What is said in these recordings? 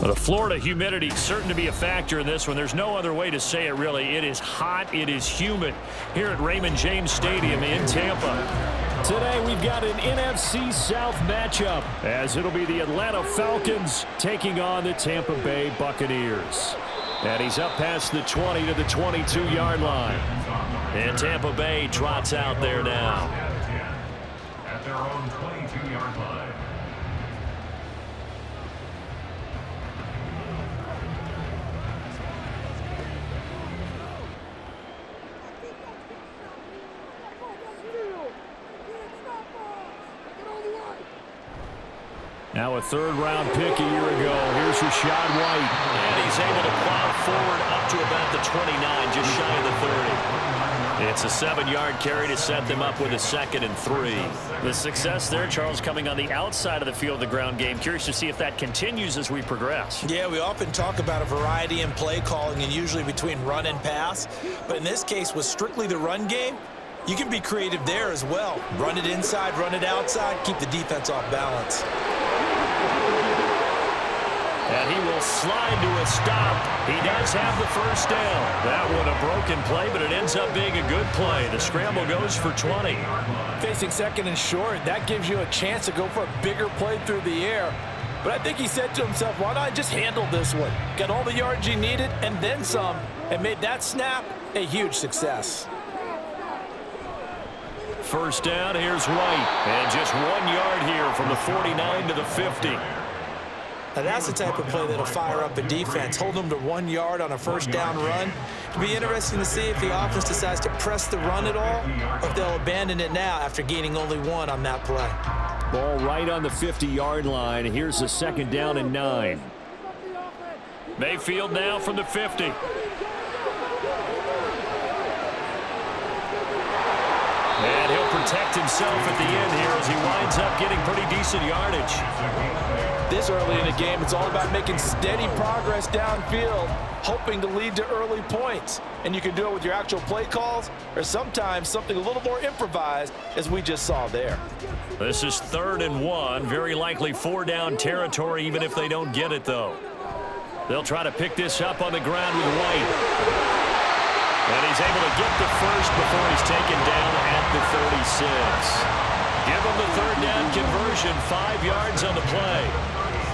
The Florida humidity certain to be a factor in this one. There's no other way to say it, really. It is hot. It is humid here at Raymond James Stadium in Tampa. Today we've got an NFC South matchup, as it'll be the Atlanta Falcons taking on the Tampa Bay Buccaneers. And he's up past the 20 to the 22-yard line. And Tampa Bay trots out there now. At their own 22-yard line. Now a third-round pick a year ago. Here's Rachaad White. And he's able to plow forward up to about the 29, just shy of the 30. It's a 7-yard carry to set them up with a 2nd and 3. The success there, Charles, coming on the outside of the field of the ground game. Curious to see if that continues as we progress. Yeah, we often talk about a variety in play calling and usually between run and pass. But in this case, with strictly the run game, you can be creative there as well. Run it inside, run it outside, keep the defense off balance. And he will slide to a stop. He does have the first down. That one a broken play, but it ends up being a good play. The scramble goes for 20. Facing 2nd and short, that gives you a chance to go for a bigger play through the air. But I think he said to himself, why not just handle this one? Got all the yards you needed and then some, and made that snap a huge success. First down, here's White. And just 1 yard here from the 49 to the 50. Now that's the type of play that'll fire up a defense. Hold them to 1 yard on a first down run. It'll be interesting to see if the offense decides to press the run at all, or if they'll abandon it now after gaining only 1 on that play. Ball right on the 50-yard line. Here's a 2nd down and 9. Mayfield now from the 50. And he'll protect himself at the end here as he winds up getting pretty decent yardage. This early in the game, it's all about making steady progress downfield, hoping to lead to early points. And you can do it with your actual play calls or sometimes something a little more improvised, as we just saw there. This is 3rd and 1. Very likely 4-down territory, even if they don't get it, though. They'll try to pick this up on the ground with White. And he's able to get the first before he's taken down at the 36. Give him the 3rd down conversion, 5 yards on the play.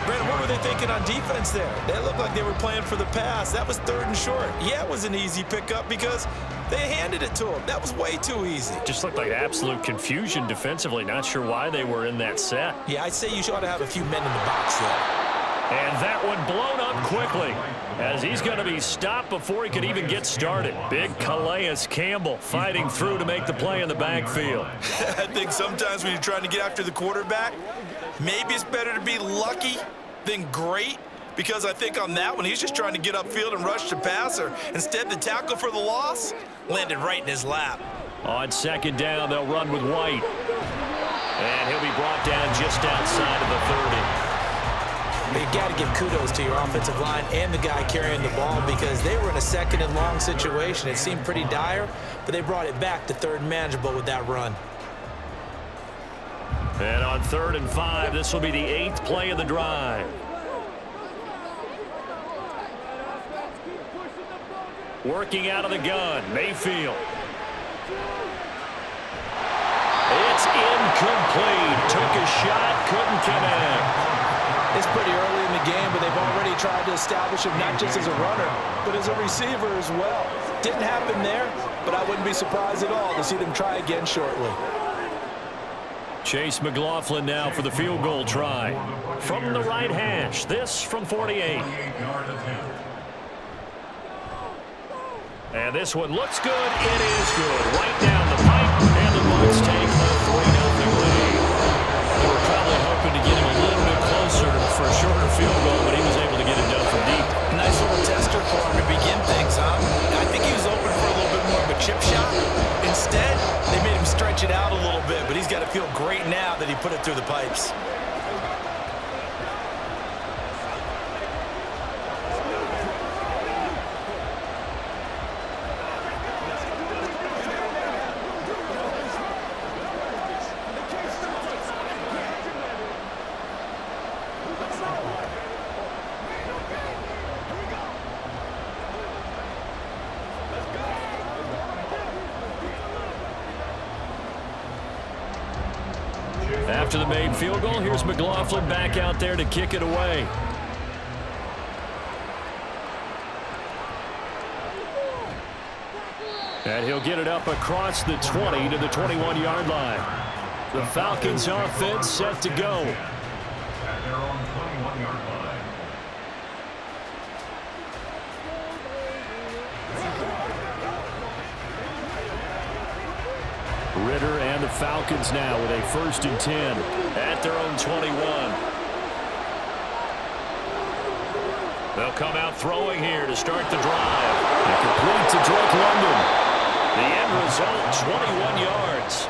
Brandon, what were they thinking on defense there? They looked like they were playing for the pass. That was 3rd and short. Yeah, it was an easy pickup because they handed it to him. That was way too easy. Just looked like absolute confusion defensively. Not sure why they were in that set. Yeah, I'd say you ought to have a few men in the box there. And that one blown up quickly as he's going to be stopped before he could even get started. Big Calais Campbell fighting through to make the play in the backfield. I think sometimes when you're trying to get after the quarterback, maybe it's better to be lucky than great, because I think on that one, he's just trying to get upfield and rush the passer. Instead, the tackle for the loss landed right in his lap. On 2nd down, they'll run with White. And he'll be brought down just outside of the 30. But you got to give kudos to your offensive line and the guy carrying the ball, because they were in a 2nd and long situation. It seemed pretty dire, but they brought it back to 3rd and manageable with that run. And on 3rd and 5, this will be the 8th play of the drive. Working out of the gun, Mayfield. It's incomplete. Took a shot, couldn't connect. It's pretty early in the game, but they've already tried to establish him not just as a runner, but as a receiver as well. Didn't happen there, but I wouldn't be surprised at all to see them try again shortly. Chase McLaughlin now for the field goal try. From the right hash, this from 48. And this one looks good. It is good. Right down the pipe, and the Bucs take a 3-0 lead. They were probably hoping to get him a little bit closer for a shorter field goal, but he was able to get it done from deep. Nice little tester for him to begin things, huh? I think he was open for a little bit more of a chip shot. Instead, they made him stretch it out a little bit, but he's got to feel great now that he put it through the pipes. After the made field goal, here's McLaughlin back out there to kick it away. And he'll get it up across the 20 to the 21-yard line. The Falcons offense set to go. At their own 21-yard line. Ritter and the Falcons now with a 1st and 10 at their own 21. They'll come out throwing here to start the drive. And complete to Drake London. The end result, 21 yards.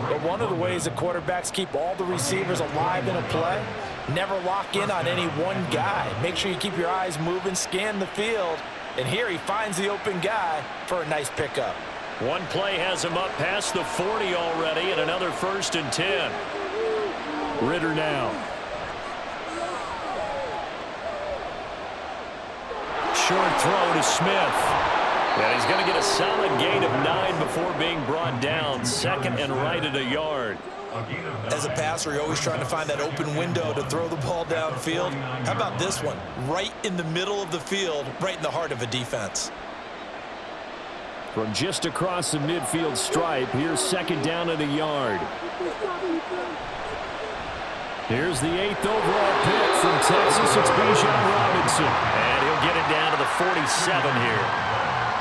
But one of the ways the quarterbacks keep all the receivers alive in a play, never lock in on any one guy. Make sure you keep your eyes moving, scan the field. And here he finds the open guy for a nice pickup. One play has him up past the 40 already, and another 1st and 10. Ritter now. Short throw to Smith. And he's going to get a solid gain of 9 before being brought down. 2nd and right at a yard. As a passer, you're always trying to find that open window to throw the ball downfield. How about this one? Right in the middle of the field, right in the heart of a defense. From just across the midfield stripe, here's 2nd down at a yard. Here's the 8th overall pick from Texas. It's Bijan Robinson. And he'll get it down to the 47 here.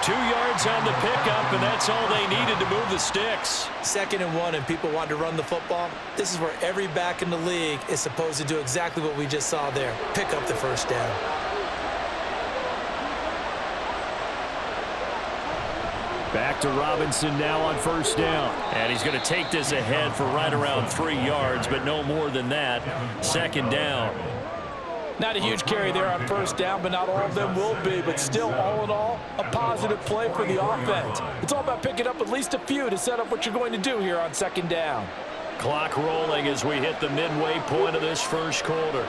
2 yards on the pickup, and that's all they needed to move the sticks. 2nd and 1, and people want to run the football. This is where every back in the league is supposed to do exactly what we just saw there. Pick up the 1st down. Back to Robinson now on 1st down. And he's going to take this ahead for right around 3 yards, but no more than that. 2nd down. Not a huge carry there on 1st down, but not all of them will be. But still, all in all, a positive play for the offense. It's all about picking up at least a few to set up what you're going to do here on 2nd down. Clock rolling as we hit the midway point of this 1st quarter.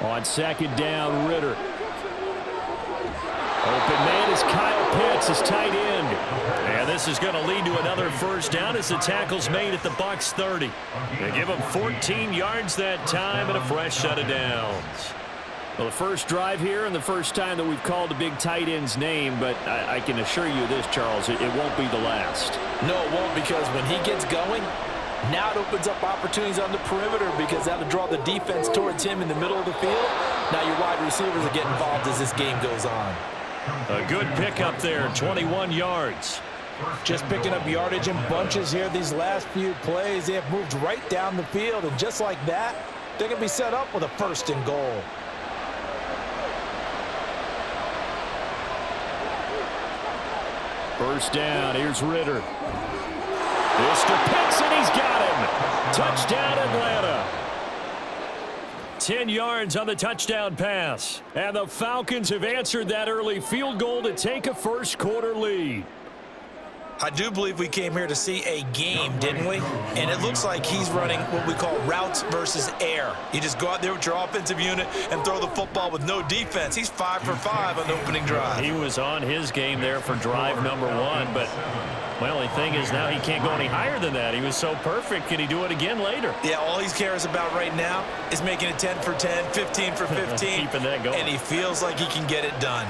On 2nd down, Ritter. Open man is Kyle Pitts, his tight end. And this is going to lead to another 1st down as the tackle's made at the Bucs 30. They give him 14 yards that time and a fresh set of downs. Well, the first drive here and the first time that we've called a big tight end's name, but I can assure you this, Charles, it won't be the last. No, it won't, because when he gets going, now it opens up opportunities on the perimeter because that'll draw the defense towards him in the middle of the field. Now your wide receivers are getting involved as this game goes on. A good pickup there, 21 yards. Just picking up yardage in bunches here these last few plays. They have moved right down the field, and just like that, they're going to be set up with a 1st and goal. First down, here's Ritter. Mr. Pitts, and he's got him. Touchdown, Atlanta. 10 yards on the touchdown pass. And the Falcons have answered that early field goal to take a 1st quarter lead. I do believe we came here to see a game, didn't we? And it looks like he's running what we call routes versus air. You just go out there with your offensive unit and throw the football with no defense. He's 5 for 5 on the opening drive. He was on his game there for drive number 1, but my only thing is now he can't go any higher than that. He was so perfect. Can he do it again later? Yeah, all he cares about right now is making it 10 for 10, 15 for 15. Keeping that going. And he feels like he can get it done.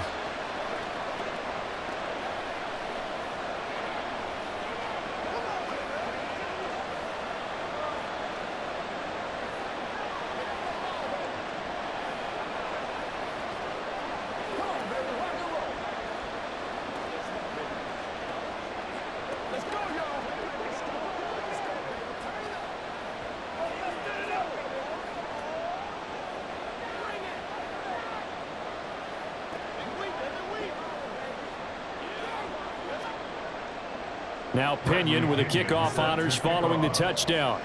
Now Pinion with the kickoff honors following the touchdown.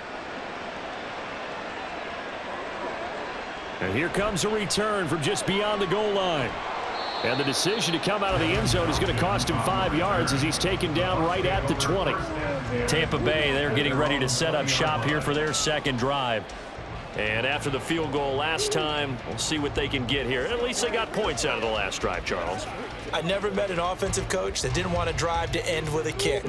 And here comes a return from just beyond the goal line. And the decision to come out of the end zone is going to cost him 5 yards as he's taken down right at the 20. Tampa Bay, they're getting ready to set up shop here for their second drive. And after the field goal last time, we'll see what they can get here. At least they got points out of the last drive, Charles. I never met an offensive coach that didn't want to drive to end with a kick.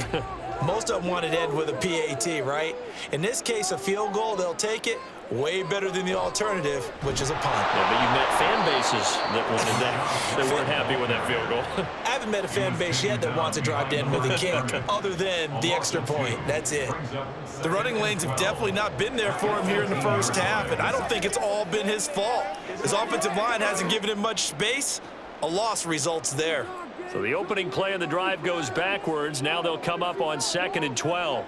Most of them wanted to end with a PAT, right? In this case, a field goal, they'll take it. Way better than the alternative, which is a punt. Yeah, but you met fan bases that wanted that weren't happy with that field goal. I haven't met a fan base yet that wants to drive to end with a kick, other than the extra point. That's it. The running lanes have definitely not been there for him here in the first half, and I don't think it's all been his fault. His offensive line hasn't given him much space. A loss results there. So the opening play of the drive goes backwards. Now they'll come up on 2nd and 12.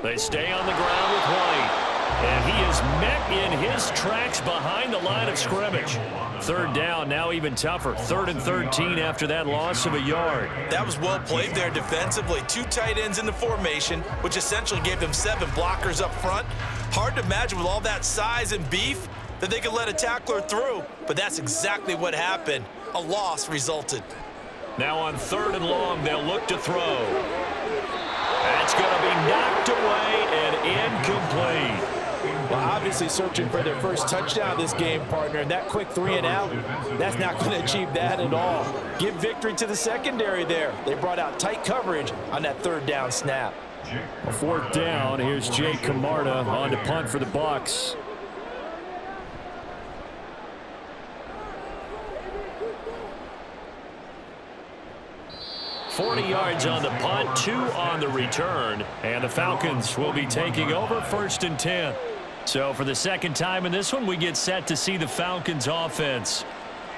They stay on the ground with White. And he is met in his tracks behind the line of scrimmage. 3rd down, now even tougher. 3rd and 13 after that loss of a yard. That was well played there defensively. 2 tight ends in the formation, which essentially gave them 7 blockers up front. Hard to imagine with all that size and beef that they could let a tackler through, but that's exactly what happened. A loss resulted. Now on 3rd and long, they'll look to throw. That's going to be knocked away and incomplete. Well, obviously searching for their first touchdown this game, partner, and that quick 3 and out, that's not going to achieve that at all. Give victory to the secondary there. They brought out tight coverage on that 3rd down snap. A 4th down. Here's Jay Camarda on to punt for the Bucs. .40 yards on the punt, 2 on the return, and the Falcons will be taking over 1st and 10. So for the second time in this one, we get set to see the Falcons offense.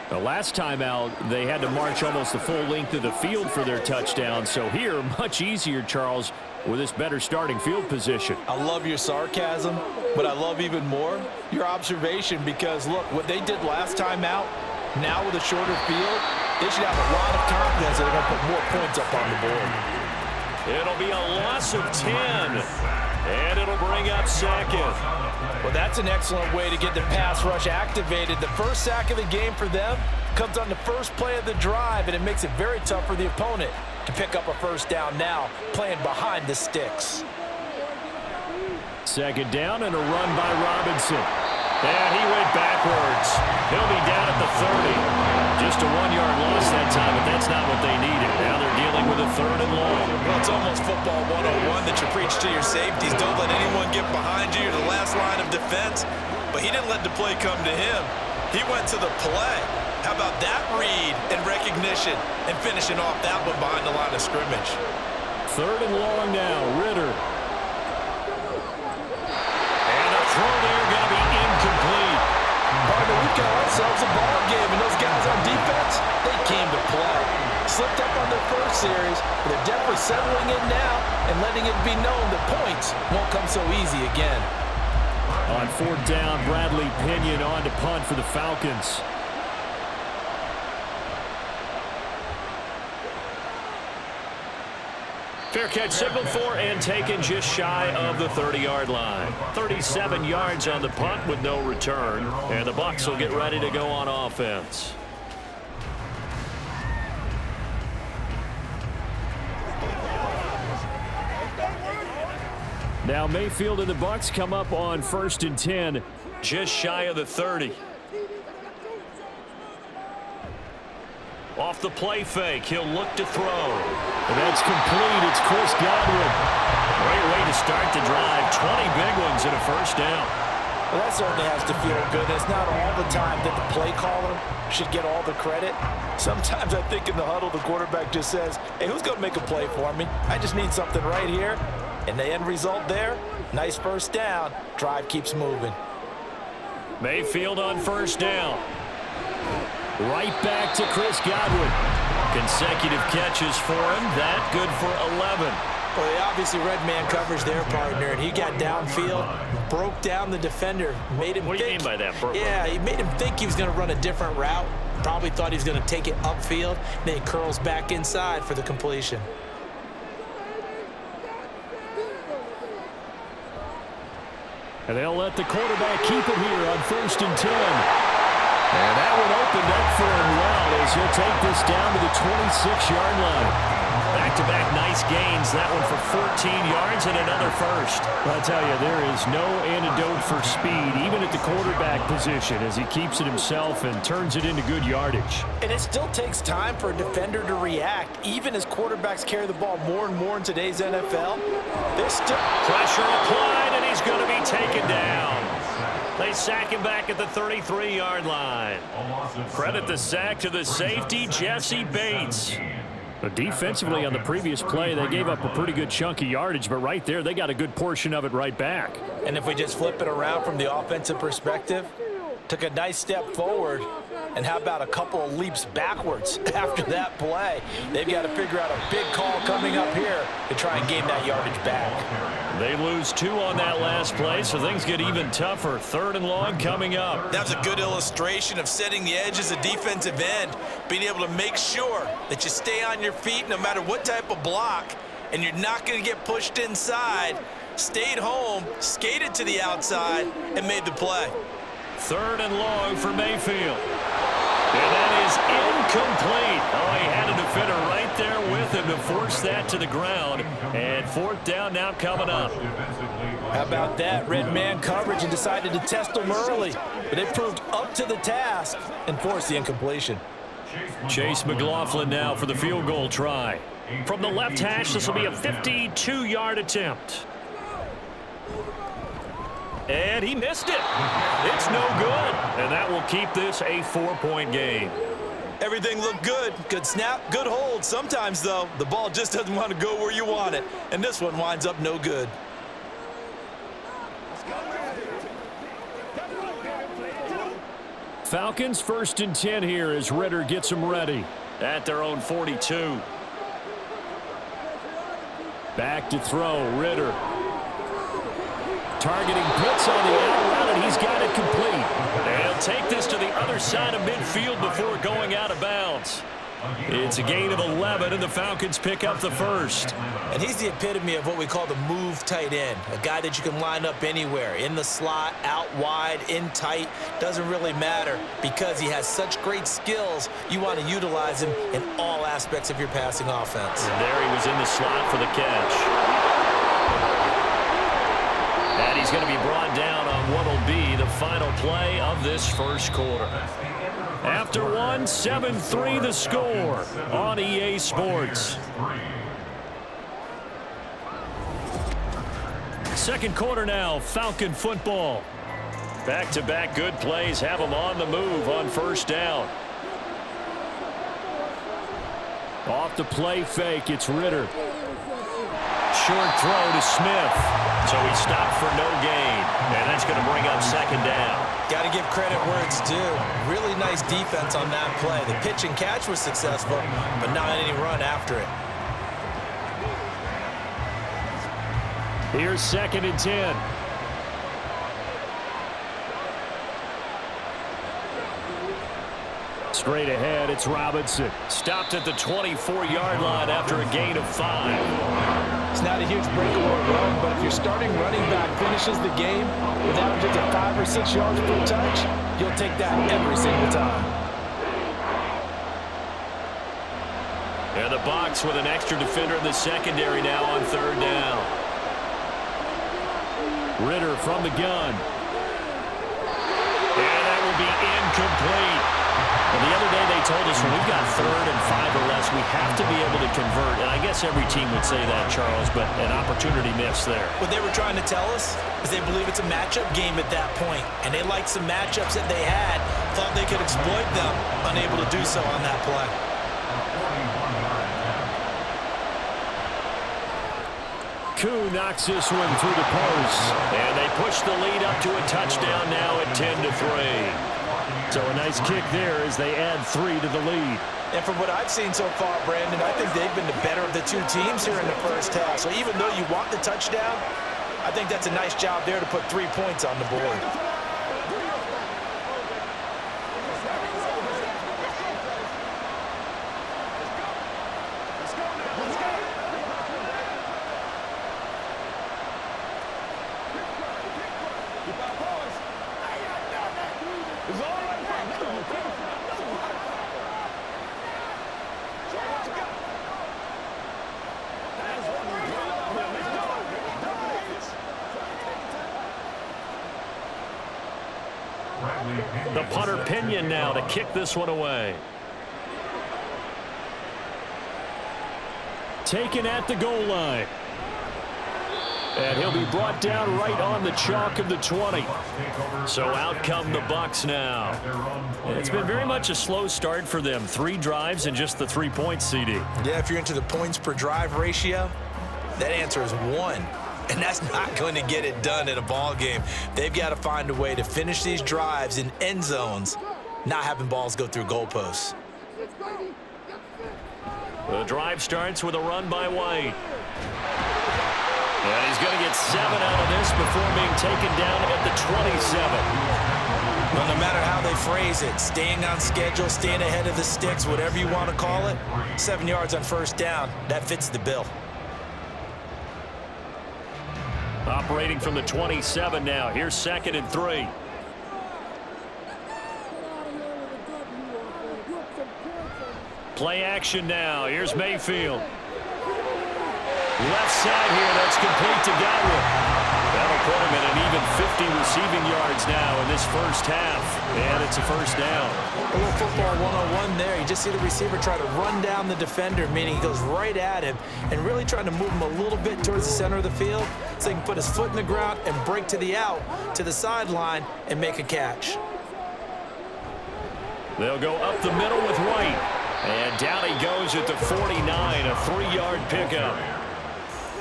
The last time out, they had to march almost the full length of the field for their touchdown. So here, much easier, Charles, with this better starting field position. I love your sarcasm, but I love even more your observation because, look, what they did last time out, now with a shorter field, they should have a lot of confidence that they're going to put more points up on the board. It'll be a loss of 10, and it'll bring up 2nd. Well, that's an excellent way to get the pass rush activated. The first sack of the game for them comes on the first play of the drive, and it makes it very tough for the opponent to pick up a 1st down now, playing behind the sticks. 2nd down and a run by Robinson. And he went backwards. He'll be down at the 30. Just a 1-yard loss that time, but that's not what they needed. Now they're dealing with a 3rd and long. Well, it's almost football 101 that you preach to your safeties. Don't let anyone get behind you. You're the last line of defense. But he didn't let the play come to him. He went to the play. How about that read and recognition and finishing off that one behind the line of scrimmage? 3rd and long now, Ritter. And a throw there going to be incomplete. Partner, we've got ourselves a ball game, and those guys on defense, they came to play. Slipped up on their first series, but they're definitely settling in now and letting it be known that points won't come so easy again. On 4th down, Bradley Pinion on to punt for the Falcons. Fair catch signaled for and taken just shy of the 30-yard line. 37 yards on the punt with no return. And the Bucs will get ready to go on offense. Now Mayfield and the Bucs come up on 1st and 10, just shy of the 30. Off the play fake, he'll look to throw. And that's complete. It's Chris Godwin. Great way to start the drive. 20 big ones and a 1st down. Well, that certainly has to feel good. It's not all the time that the play caller should get all the credit. Sometimes I think in the huddle, the quarterback just says, hey, who's going to make a play for me? I just need something right here. And the end result there, nice 1st down. Drive keeps moving. Mayfield on 1st down. Right back to Chris Godwin. Consecutive catches for him. That good for 11. Well, they obviously read man coverage there, partner, and he got downfield, broke down the defender, made him What do you think. mean by that, Bert? Yeah, he made him think he was going to run a different route. Probably thought he was going to take it upfield. Then he curls back inside for the completion. And they'll let the quarterback keep it here on 1st and 10. And that one opened up for him well as he'll take this down to the 26-yard line. Back-to-back nice gains. That one for 14 yards and another first. I'll tell you, there is no antidote for speed, even at the quarterback position, as he keeps it himself and turns it into good yardage. And it still takes time for a defender to react, even as quarterbacks carry the ball more and more in today's NFL. There's still pressure applied, and he's going to be taken down. They sack him back at the 33-yard line. Credit the sack to the safety, Jesse Bates. But defensively on the previous play, they gave up a pretty good chunk of yardage, but right there, they got a good portion of it right back. And if we just flip it around from the offensive perspective, took a nice step forward, and how about a couple of leaps backwards after that play? They've got to figure out a big call coming up here to try and gain that yardage back. They lose 2 on that last play, so things get even tougher. 3rd and long coming up. That was a good illustration of setting the edge as a defensive end, being able to make sure that you stay on your feet no matter what type of block, and you're not going to get pushed inside. Stayed home, skated to the outside, and made the play. 3rd and long for Mayfield. And that is incomplete. Oh, he had a defender right there with him to force that to the ground. And 4th down now coming up. How about that? Red man coverage and decided to test them early. But it proved up to the task and forced the incompletion. Chase McLaughlin now for the field goal try. From the left hash, this will be a 52-yard attempt. And he missed it. It's no good. And that will keep this a 4-point game. Everything looked good. Good snap, good hold. Sometimes, though, the ball just doesn't want to go where you want it. And this one winds up no good. Falcons 1st and 10 here as Ritter gets them ready at their own 42. Back to throw, Ritter. Targeting Pitts on the out route, and he's got it complete. They'll take this to the other side of midfield before going out of bounds. It's a gain of 11, and the Falcons pick up the first. And he's the epitome of what we call the move tight end, a guy that you can line up anywhere, in the slot, out wide, in tight, doesn't really matter because he has such great skills. You want to utilize him in all aspects of your passing offense. And there he was in the slot for the catch. And he's going to be brought down on what will be the final play of this first quarter. After one, 7-3 the score on EA Sports. Second quarter now, Falcon football. Back-to-back good plays have them on the move on first down. Off the play fake, it's Ritter. Short throw to Smith. So he stopped for no gain. And that's going to bring up second down. Got to give credit where it's due. Really nice defense on that play. The pitch and catch was successful, but not any run after it. Here's 2nd and 10. Straight ahead, it's Robinson. Stopped at the 24-yard line after a gain of 5. It's not a huge breakaway run, but if your starting running back finishes the game with averages of 5 or 6 yards per touch, you'll take that every single time. And the Bucs with an extra defender in the secondary now on 3rd down. Ritter from the gun. And that will be incomplete. And the other day they told us when we've got 3rd and 5 or less, we have to be able to convert. And I guess every team would say that, Charles, but an opportunity missed there. What they were trying to tell us is they believe it's a matchup game at that point. And they liked some matchups that they had, thought they could exploit them, unable to do so on that play. Koo knocks this one through the post. And they push the lead up to a touchdown now at 10-3. So a nice kick there as they add 3 to the lead. And from what I've seen so far, Brandon, I think they've been the better of the two teams here in the first half. So even though you want the touchdown, I think that's a nice job there to put 3 points on the board. The punter Pinion now to kick this one away. Taken at the goal line. And he'll be brought down right on the chalk of the 20. So out come the Bucs now. It's been very much a slow start for them. 3 drives and just the 3 points, CD. Yeah, if you're into the points per drive ratio, that answer is 1. And that's not going to get it done in a ball game. They've got to find a way to finish these drives in end zones, not having balls go through goalposts. The drive starts with a run by White. And he's going to get 7 out of this before being taken down at the 27. Well, no matter how they phrase it, staying on schedule, staying ahead of the sticks, whatever you want to call it, 7 yards on first down, that fits the bill. Operating from the 27 now. Here's 2nd and 3. Play action now. Here's Mayfield. Left side here. That's complete to Godwin. That'll put him at an even 50 receiving yards now in this first half. And it's a first down. A little football 101 there. You just see the receiver try to run down the defender, meaning he goes right at him and really trying to move him a little bit towards the center of the field so he can put his foot in the ground and break to the out, to the sideline, and make a catch. They'll go up the middle with White. And down he goes at the 49, a 3-yard pickup.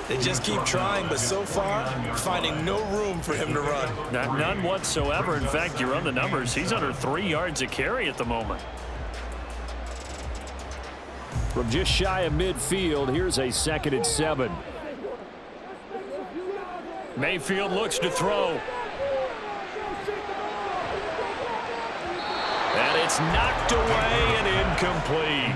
They just keep trying, but so far, finding no room for him to run. None whatsoever. In fact, you run the numbers. He's under 3 yards a carry at the moment. From just shy of midfield, here's a 2nd and 7. Mayfield looks to throw. And it's knocked away and incomplete.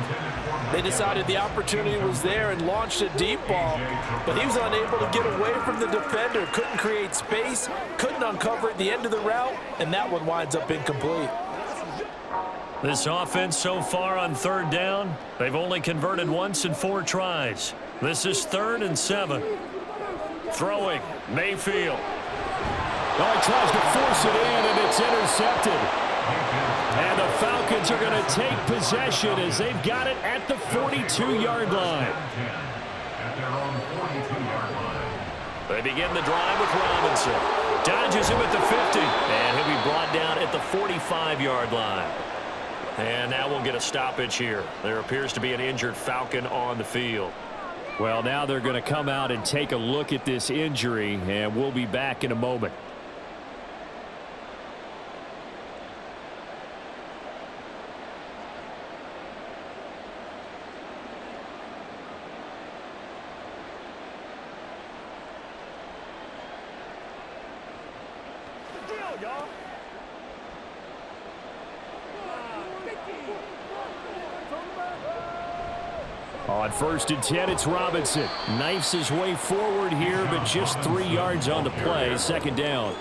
They decided the opportunity was there and launched a deep ball, but he was unable to get away from the defender. Couldn't create space, couldn't uncover at the end of the route, and that one winds up incomplete. This offense so far on 3rd down, they've only converted once in 4 tries. This is 3rd and 7. Throwing, Mayfield. Oh, he tries to force it in, and it's intercepted. And the Falcons are going to take possession as they've got it at the 42-yard line. They begin the drive with Robinson. Dodges him at the 50. And he'll be brought down at the 45-yard line. And now we'll get a stoppage here. There appears to be an injured Falcon on the field. Well, now they're going to come out and take a look at this injury, and we'll be back in a moment. On 1st and 10, it's Robinson. Knifes his way forward here, but just 3 yards on the play. 2nd down.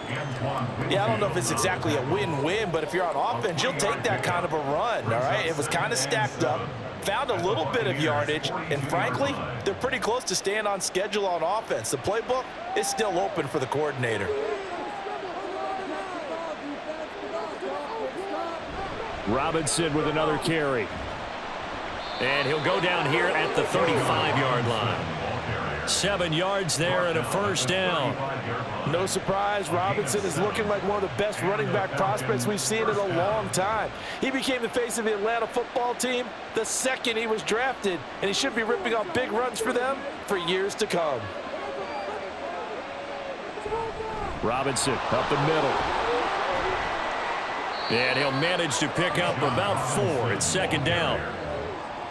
Yeah, I don't know if it's exactly a win-win, but if you're on offense, you'll take that kind of a run, all right? It was kind of stacked up, found a little bit of yardage, and frankly, they're pretty close to staying on schedule on offense. The playbook is still open for the coordinator. Robinson with another carry. And he'll go down here at the 35-yard line. 7 yards there and a first down. No surprise, Robinson is looking like one of the best running back prospects we've seen in a long time. He became the face of the Atlanta football team the second he was drafted, and he should be ripping off big runs for them for years to come. Robinson up the middle. And he'll manage to pick up about 4. It's 2nd down.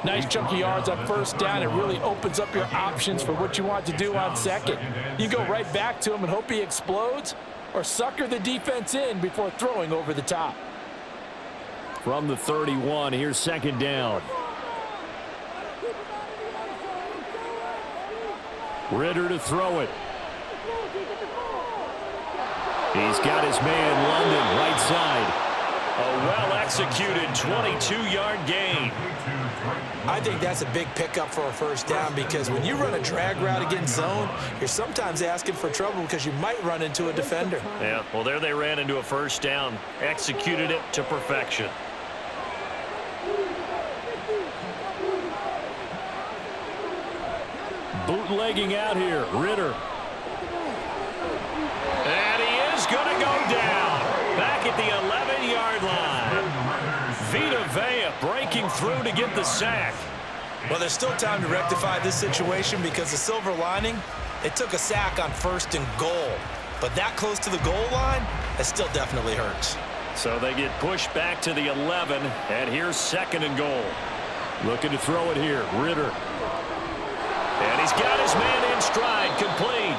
Nice chunky yards on 1st down. It really opens up your options for what you want to do on 2nd. You go right back to him and hope he explodes, or sucker the defense in before throwing over the top. From the 31, here's 2nd down. Ritter to throw it. He's got his man London right side. A well-executed 22-yard gain. I think that's a big pickup for a first down because when you run a drag route against zone, you're sometimes asking for trouble because you might run into a defender. Yeah, well, there they ran into a first down. Executed it to perfection. Bootlegging out here, Ritter. And he is going to go down. Back at the 11-yard line. Vita Vea breaking through to get the sack. Well, there's still time to rectify this situation because the silver lining, they took a sack on 1st and goal. But that close to the goal line, it still definitely hurts. So they get pushed back to the 11, and here's 2nd and goal. Looking to throw it here, Ritter. And he's got his man in stride, complete.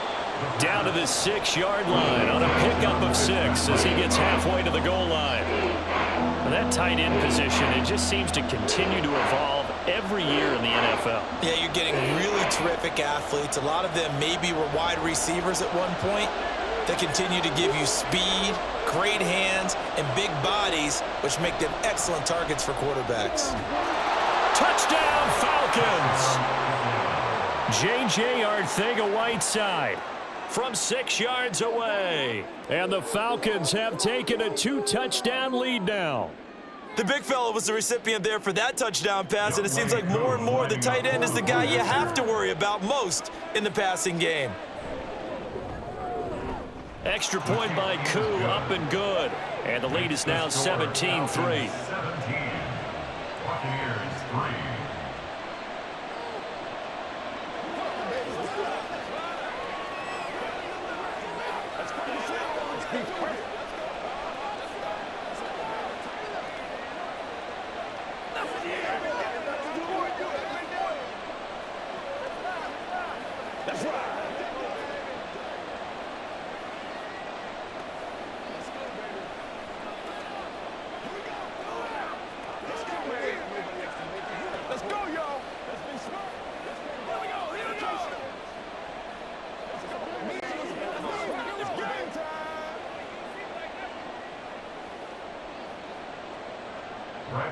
Down to the 6-yard line on a pickup of 6 as he gets halfway to the goal line. And that tight end position, it just seems to continue to evolve every year in the NFL. Yeah, you're getting really terrific athletes. A lot of them maybe were wide receivers at one point. They continue to give you speed, great hands, and big bodies, which make them excellent targets for quarterbacks. Touchdown, Falcons! J.J. Arcega-Whiteside from 6 yards away. And the Falcons have taken a 2-touchdown lead now. The big fella was the recipient there for that touchdown pass, and it seems like more and more the tight end is the guy you have to worry about most in the passing game. Extra point by Koo, up and good. And the lead is now 17-3. 17. Buccaneers 3.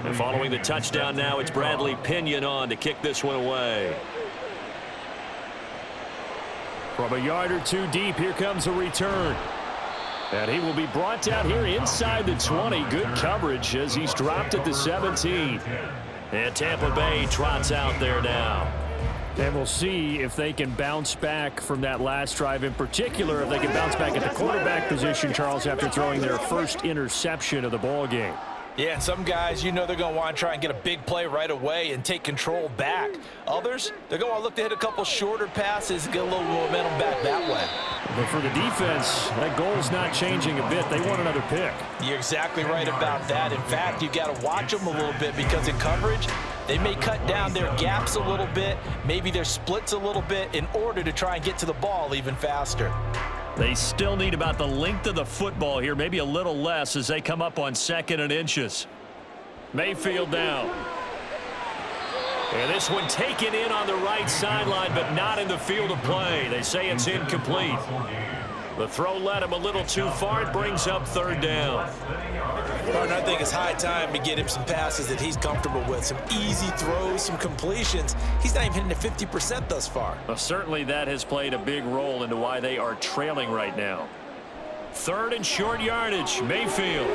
And following the touchdown now, it's Bradley Pinion on to kick this one away. From a yard or two deep, here comes a return. And he will be brought down here inside the 20. Good coverage as he's dropped at the 17. And Tampa Bay trots out there now. And we'll see if they can bounce back from that last drive, in particular if they can bounce back at the quarterback position, Charles, after throwing their first interception of the ball game. Yeah, some guys, you know they're going to want to try and get a big play right away and take control back. Others, they're going to want to look to hit a couple shorter passes and get a little momentum back that way. But for the defense, that goal's not changing a bit. They want another pick. You're exactly right about that. In fact, you've got to watch them a little bit because in coverage, they may cut down their gaps a little bit, maybe their splits a little bit in order to try and get to the ball even faster. They still need about the length of the football here, maybe a little less as they come up on 2nd and inches. Mayfield now. And this one taken in on the right sideline, but not in the field of play. They say it's incomplete. The throw led him a little too far. It brings up 3rd down. Partner, I think it's high time to get him some passes that he's comfortable with. Some easy throws, some completions. He's not even hitting the 50% thus far. Well, certainly that has played a big role into why they are trailing right now. 3rd and short yardage, Mayfield.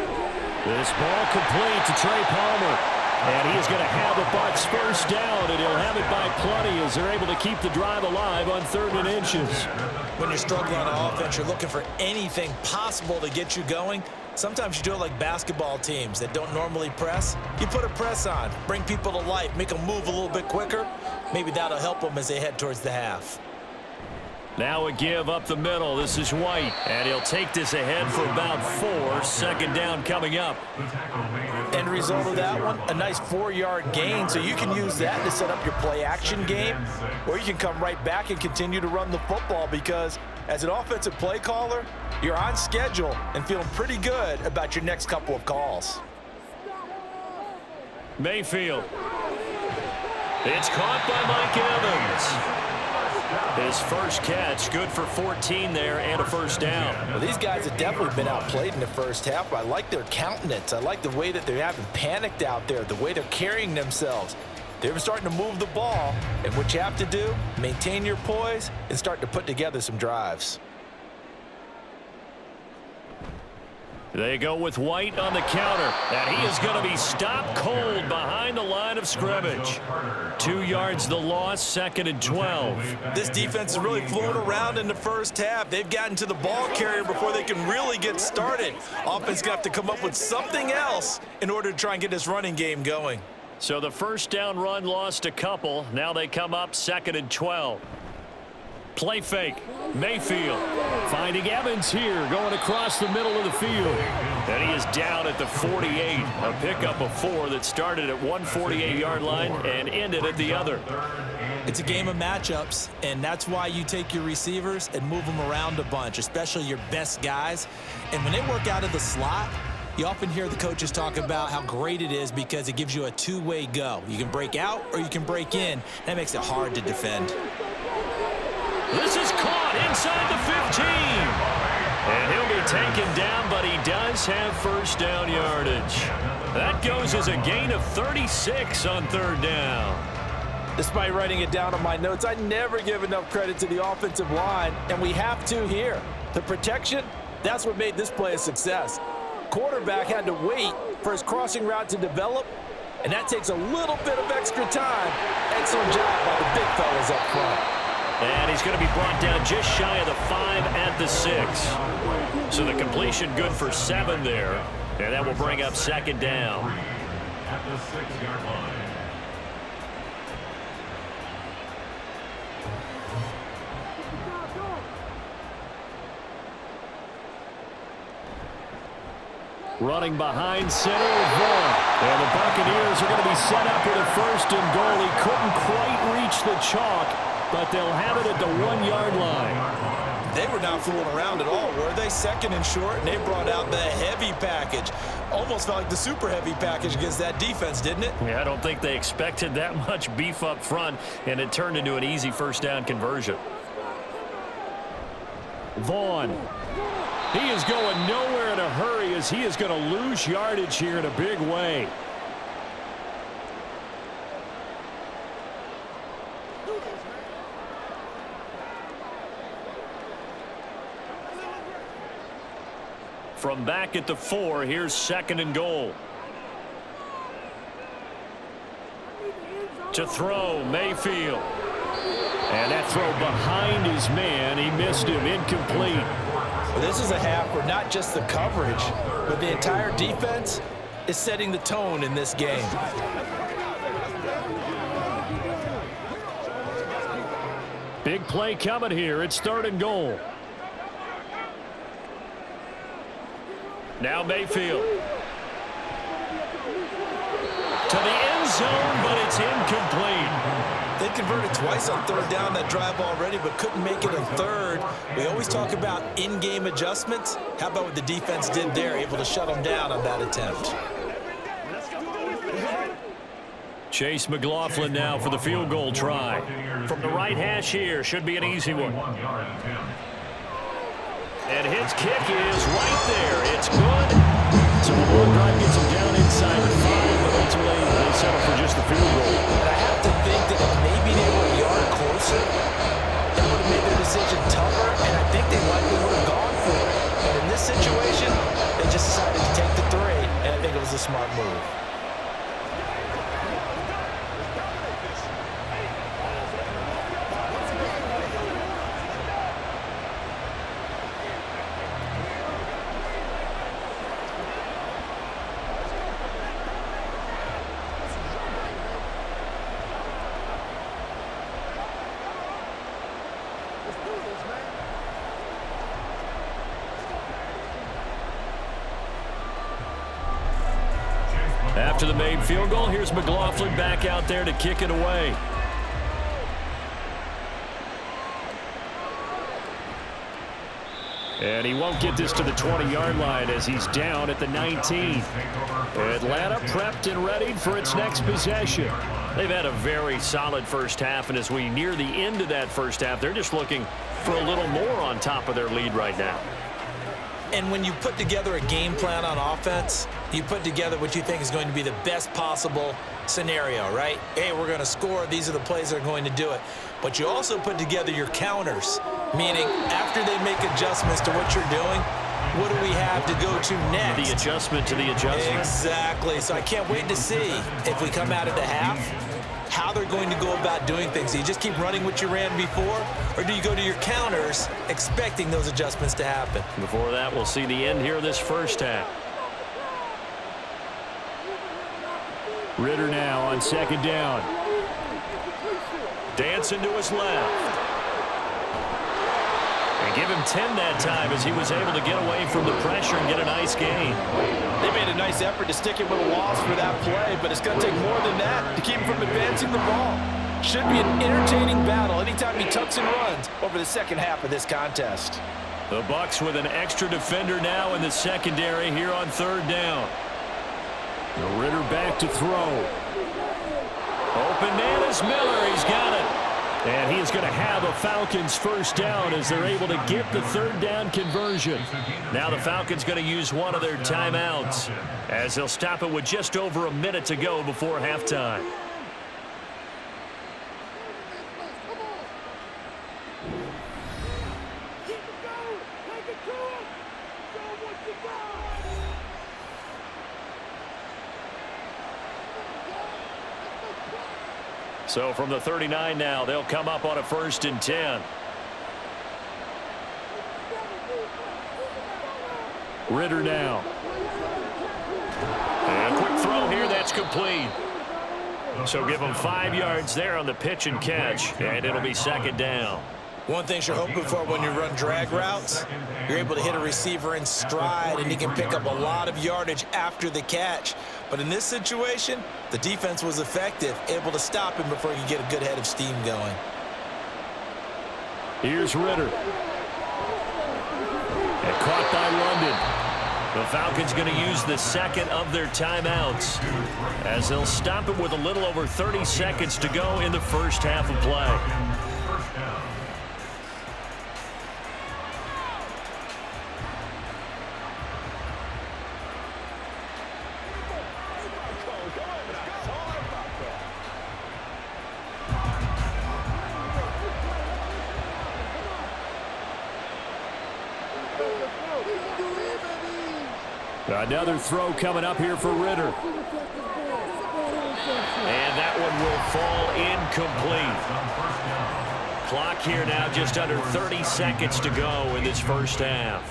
This ball complete to Trey Palmer. And he is going to have the Bucs first down, and he'll have it by plenty as they're able to keep the drive alive on 3rd and inches. When you're struggling on offense, you're looking for anything possible to get you going. Sometimes you do it like basketball teams that don't normally press. You put a press on, bring people to life, make them move a little bit quicker. Maybe that'll help them as they head towards the half. Now a give up the middle. This is White, and he'll take this ahead for about 4. 2nd down coming up. End result of that one, a nice 4-yard gain, so you can use that to set up your play-action game, or you can come right back and continue to run the football because as an offensive play caller, you're on schedule and feeling pretty good about your next couple of calls. Mayfield. It's caught by Mike Evans. His first catch, good for 14 there and a first down. Well, these guys have definitely been outplayed in the first half. I like their countenance. I like the way that they haven't panicked out there, the way they're carrying themselves. They're starting to move the ball, and what you have to do, maintain your poise and start to put together some drives. They go with White on the counter, and he is going to be stopped cold behind the line of scrimmage. 2 yards the loss, 2nd and 12. This defense is really flown around in the first half. They've gotten to the ball carrier before they can really get started. Offense going to have to come up with something else in order to try and get this running game going. So the first down run lost a couple. Now they come up 2nd and 12. Play fake. Mayfield finding Evans here, going across the middle of the field. And he is down at the 48. A pickup of 4 that started at 148-yard line and ended at the other. It's a game of matchups, and that's why you take your receivers and move them around a bunch, especially your best guys. And when they work out of the slot, you often hear the coaches talk about how great it is because it gives you a two-way go. You can break out or you can break in. That makes it hard to defend. This is caught inside the 15. And he'll be taken down, but he does have first down yardage. That goes as a gain of 36 on 3rd down. Despite writing it down on my notes, I never give enough credit to the offensive line, and we have to here. The protection, that's what made this play a success. Quarterback had to wait for his crossing route to develop, and that takes a little bit of extra time. Excellent job by the big fellas up front. And he's going to be brought down just shy of the 5 at the 6. So the completion good for 7 there. And that will bring up 2nd down. At the 6-yard line. Running behind center with Vaughn. And the Buccaneers are going to be set up with a 1st and goal. He couldn't quite reach the chalk, but they'll have it at the 1-yard line. They were not fooling around at all, were they? 2nd and short, and they brought out the heavy package. Almost felt like the super heavy package against that defense, didn't it? Yeah, I don't think they expected that much beef up front, and it turned into an easy first down conversion. Vaughn. He is going nowhere in a hurry as he is going to lose yardage here in a big way. From back at the 4, here's 2nd and goal. To throw, Mayfield. And that throw behind his man. He missed him, incomplete. Well, this is a half where not just the coverage, but the entire defense is setting the tone in this game. Big play coming here. It's 3rd and goal. Now Mayfield. To the end zone, but it's incomplete. They converted twice on 3rd down that drive already, but couldn't make it a 3rd. We always talk about in-game adjustments. How about what the defense did there, able to shut them down on that attempt? Chase McLaughlin now for the field goal try. From the right hash here, should be an easy one. And his kick is right there. It's good. So the long drive gets him down inside the 5, but ultimately they settle for just the field goal. And I have to think that if maybe they were a yard closer, that would have made their decision tougher, and I think they likely would have gone for it. But in this situation, they just decided to take the 3, and I think it was a smart move. After the made field goal, here's McLaughlin back out there to kick it away. And he won't get this to the 20-yard line as he's down at the 19. Atlanta prepped and ready for its next possession. They've had a very solid first half, and as we near the end of that first half, they're just looking for a little more on top of their lead right now. And when you put together a game plan on offense, you put together what you think is going to be the best possible scenario, right? Hey, we're going to score. These are the plays that are going to do it. But you also put together your counters, meaning after they make adjustments to what you're doing, what do we have to go to next? The adjustment to the adjustment. Exactly. So I can't wait to see if we come out of the half, how they're going to go about doing things. Do you just keep running what you ran before, or do you go to your counters expecting those adjustments to happen? Before that, we'll see the end here of this first half. Ritter now on second down. Dancing to his left. And give him 10 that time as he was able to get away from the pressure and get a nice gain. They made a nice effort to stick it with a loss for that play, but it's going to take more than that to keep him from advancing the ball. Should be an entertaining battle anytime he tucks and runs over the second half of this contest. The Bucs with an extra defender now in the secondary here on third down. The Ritter back to throw. Open man is Miller. He's got it. And he is going to have a Falcons first down as they're able to get the third down conversion. Now the Falcons going to use one of their timeouts as they'll stop it with just over a minute to go before halftime. So from the 39 now, they'll come up on a 1st and 10. Ritter now. And a quick throw here, that's complete. So give them 5 yards there on the pitch and catch, and it'll be second down. One thing you're hoping for when you run drag routes, you're able to hit a receiver in stride, and he can pick up a lot of yardage after the catch. But in this situation, the defense was effective, able to stop him before you get a good head of steam going. Here's Ritter. And caught by London. The Falcons going to use the second of their timeouts as they'll stop it with a little over 30 seconds to go in the first half of play. Another throw coming up here for Ritter. And that one will fall incomplete. Clock here now just under 30 seconds to go in this first half.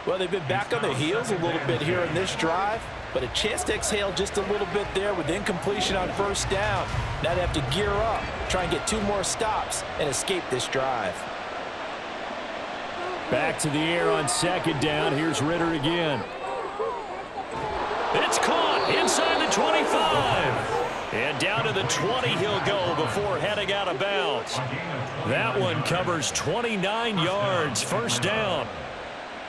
Well, they've been back on their heels a little bit here in this drive, but a chance to exhale just a little bit there with incompletion on first down. Now they have to gear up, try and get 2 more stops and escape this drive. Back to the air on second down. Here's Ritter again. It's caught inside the 25. And down to the 20 he'll go before heading out of bounds. That one covers 29 yards, first down.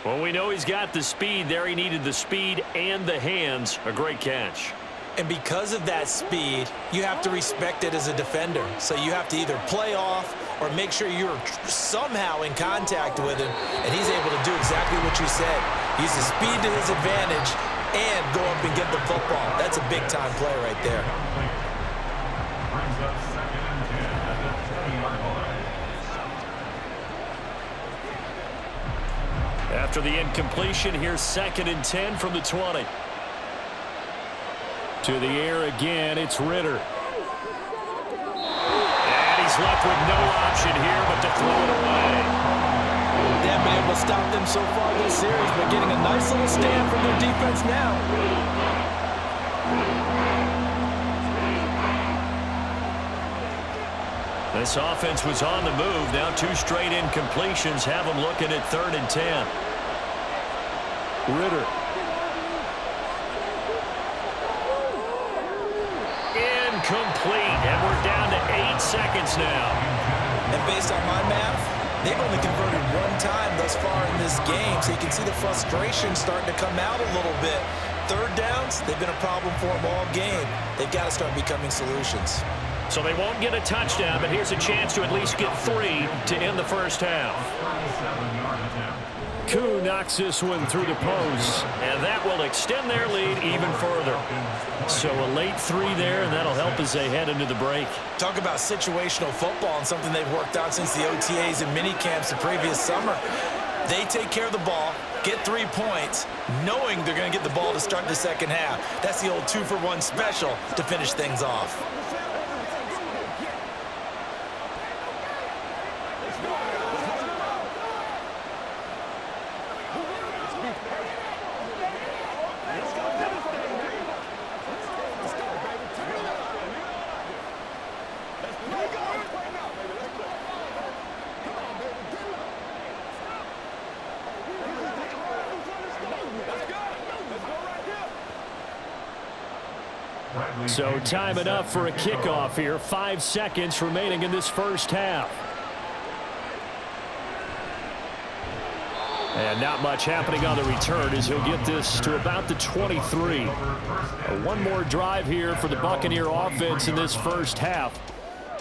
Well, we know he's got the speed there. He needed the speed and the hands. A great catch. And because of that speed, you have to respect it as a defender. So you have to either play off or make sure you're somehow in contact with him, and he's able to do exactly what you said. Use the speed to his advantage and go up and get the football. That's a big-time play right there. Brings up 2nd and 10 at the 20-yard line. After the incompletion, here's 2nd and 10 from the 20. To the air again, it's Ritter. And he's left with no option here but to throw it away. They haven't been able to stop them so far this series, but getting a nice little stand from their defense now. This offense was on the move. Now 2 straight incompletions have them looking at 3rd and 10. Ritter. Incomplete, and we're down to 8 seconds now. And based on my math, They've only converted one time thus far in this game, so you can see the frustration starting to come out a little bit. Third downs, they've been a problem for them all game. They've got to start becoming solutions. So they won't get a touchdown, but here's a chance to at least get 3 to end the first half. Koo knocks this one through the post, and that will extend their lead even further. So a late 3 there, and that'll help as they head into the break. Talk about situational football and something they've worked on since the OTAs and mini camps the previous summer. They take care of the ball, get 3 points, knowing they're going to get the ball to start the second half. That's the old 2-for-1 special to finish things off. So time enough for a kickoff here. 5 seconds remaining in this first half. And not much happening on the return as he'll get this to about the 23. One more drive here for the Buccaneer offense in this first half.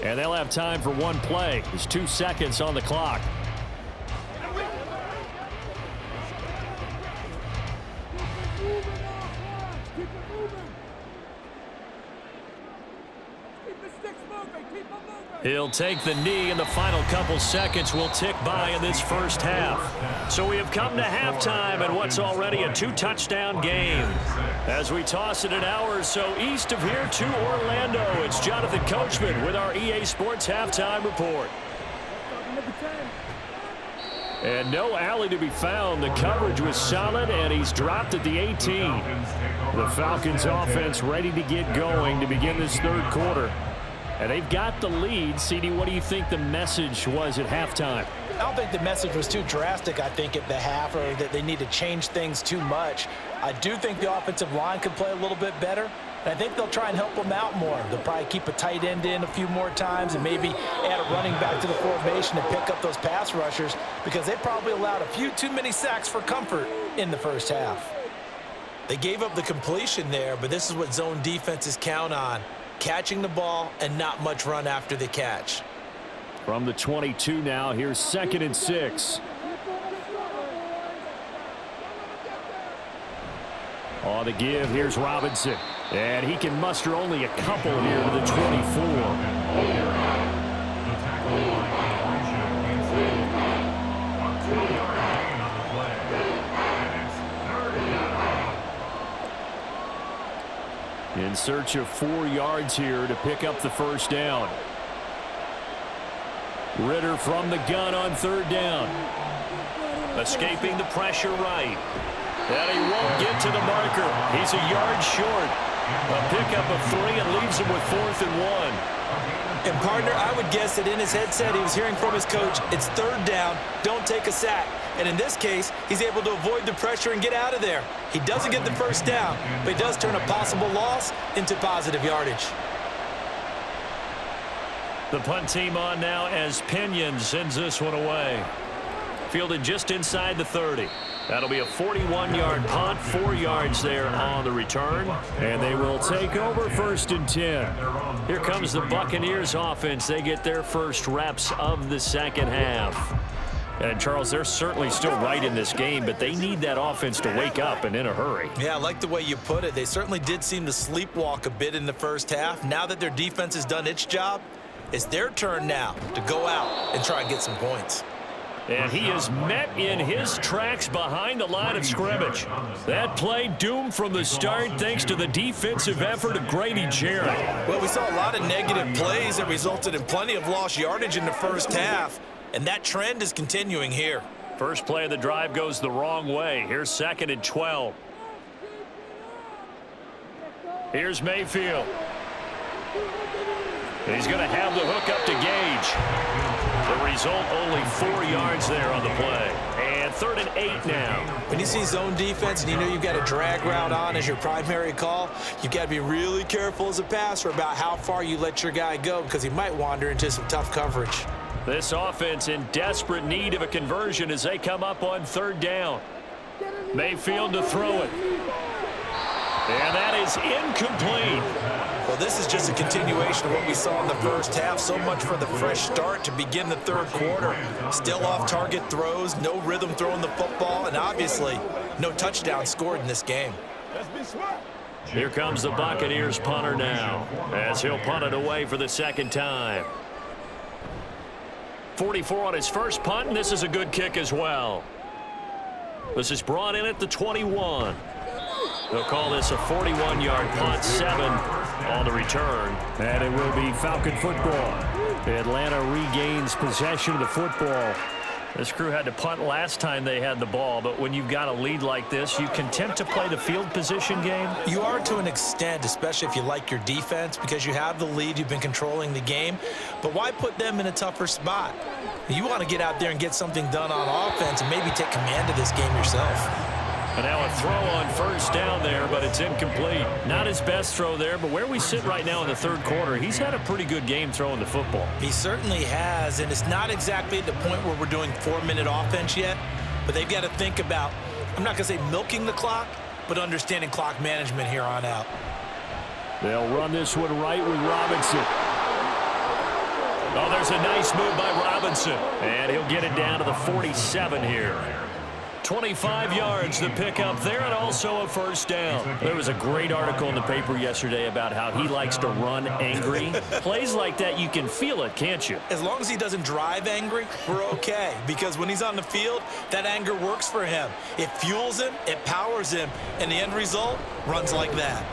And they'll have time for one play. There's 2 seconds on the clock. He'll take the knee, and the final couple seconds will tick by in this first half. So we have come to halftime and what's already a 2-touchdown game. As we toss it an hour or so east of here to Orlando, it's Jonathan Coachman with our EA Sports Halftime Report. And no alley to be found. The coverage was solid, and he's dropped at the 18. The Falcons offense ready to get going to begin this third quarter. And they've got the lead. CD, what do you think the message was at halftime? I don't think the message was too drastic, I think, at the half, or that they need to change things too much. I do think the offensive line could play a little bit better, and I think they'll try and help them out more. They'll probably keep a tight end in a few more times and maybe add a running back to the formation and pick up those pass rushers, because they probably allowed a few too many sacks for comfort in the first half. They gave up the completion there, but this is what zone defenses count on. Catching the ball and not much run after the catch. From the 22 now, here's 2nd and 6. On the give, here's Robinson. And he can muster only a couple here to the 24. In search of 4 yards here to pick up the first down. Ritter from the gun on 3rd down. Escaping the pressure right. And he won't get to the marker. He's a yard short. A pickup of 3 and leaves him with 4th and 1. And, partner, I would guess that in his headset he was hearing from his coach, it's 3rd down, don't take a sack. And in this case, he's able to avoid the pressure and get out of there. He doesn't get the first down, but he does turn a possible loss into positive yardage. The punt team on now as Pinion sends this one away. Fielded just inside the 30. That'll be a 41-yard punt, 4 yards there on the return. And they will take over 1st and 10. Here comes the Buccaneers offense. They get their first reps of the second half. And, Charles, they're certainly still right in this game, but they need that offense to wake up and in a hurry. Yeah, I like the way you put it. They certainly did seem to sleepwalk a bit in the first half. Now that their defense has done its job, it's their turn now to go out and try and get some points. And he is met in his tracks behind the line of scrimmage. That play doomed from the start thanks to the defensive effort of Grady Jarrett. Well, we saw a lot of negative plays that resulted in plenty of lost yardage in the first half. And that trend is continuing here. First play of the drive goes the wrong way. Here's 2nd and 12. Here's Mayfield. He's going to have the hook up to Gage. The result, only 4 yards there on the play. And 3rd and 8 now. When you see zone defense and you know you've got a drag route on as your primary call, you've got to be really careful as a passer about how far you let your guy go, because he might wander into some tough coverage. This offense in desperate need of a conversion as they come up on 3rd down. Mayfield to throw it. And that is incomplete. Well, this is just a continuation of what we saw in the first half. So much for the fresh start to begin the 3rd quarter. Still off-target throws, no rhythm throwing the football, and obviously no touchdown scored in this game. Here comes the Buccaneers punter now as he'll punt it away for the 2nd time. 44 on his first punt, and this is a good kick as well. This is brought in at the 21. They'll call this a 41-yard punt, 7 on the return. And it will be Falcon football. Atlanta regains possession of the football. This crew had to punt last time they had the ball, but when you've got a lead like this, you can attempt to play the field position game. You are to an extent, especially if you like your defense, because you have the lead, you've been controlling the game. But why put them in a tougher spot? You want to get out there and get something done on offense and maybe take command of this game yourself. And now a throw on 1st down there, but it's incomplete. Not his best throw there, but where we sit right now in the 3rd quarter, he's had a pretty good game throwing the football. He certainly has, and it's not exactly at the point where we're doing 4-minute offense yet, but they've got to think about, I'm not going to say milking the clock, but understanding clock management here on out. They'll run this one right with Robinson. Oh, there's a nice move by Robinson, and he'll get it down to the 47 here. 25 yards the pick up there, and also a 1st down. There was a great article in the paper yesterday about how he likes to run angry. Plays like that, you can feel it, can't you? As long as he doesn't drive angry, we're okay. Because when he's on the field, that anger works for him. It fuels him, it powers him, and the end result runs like that.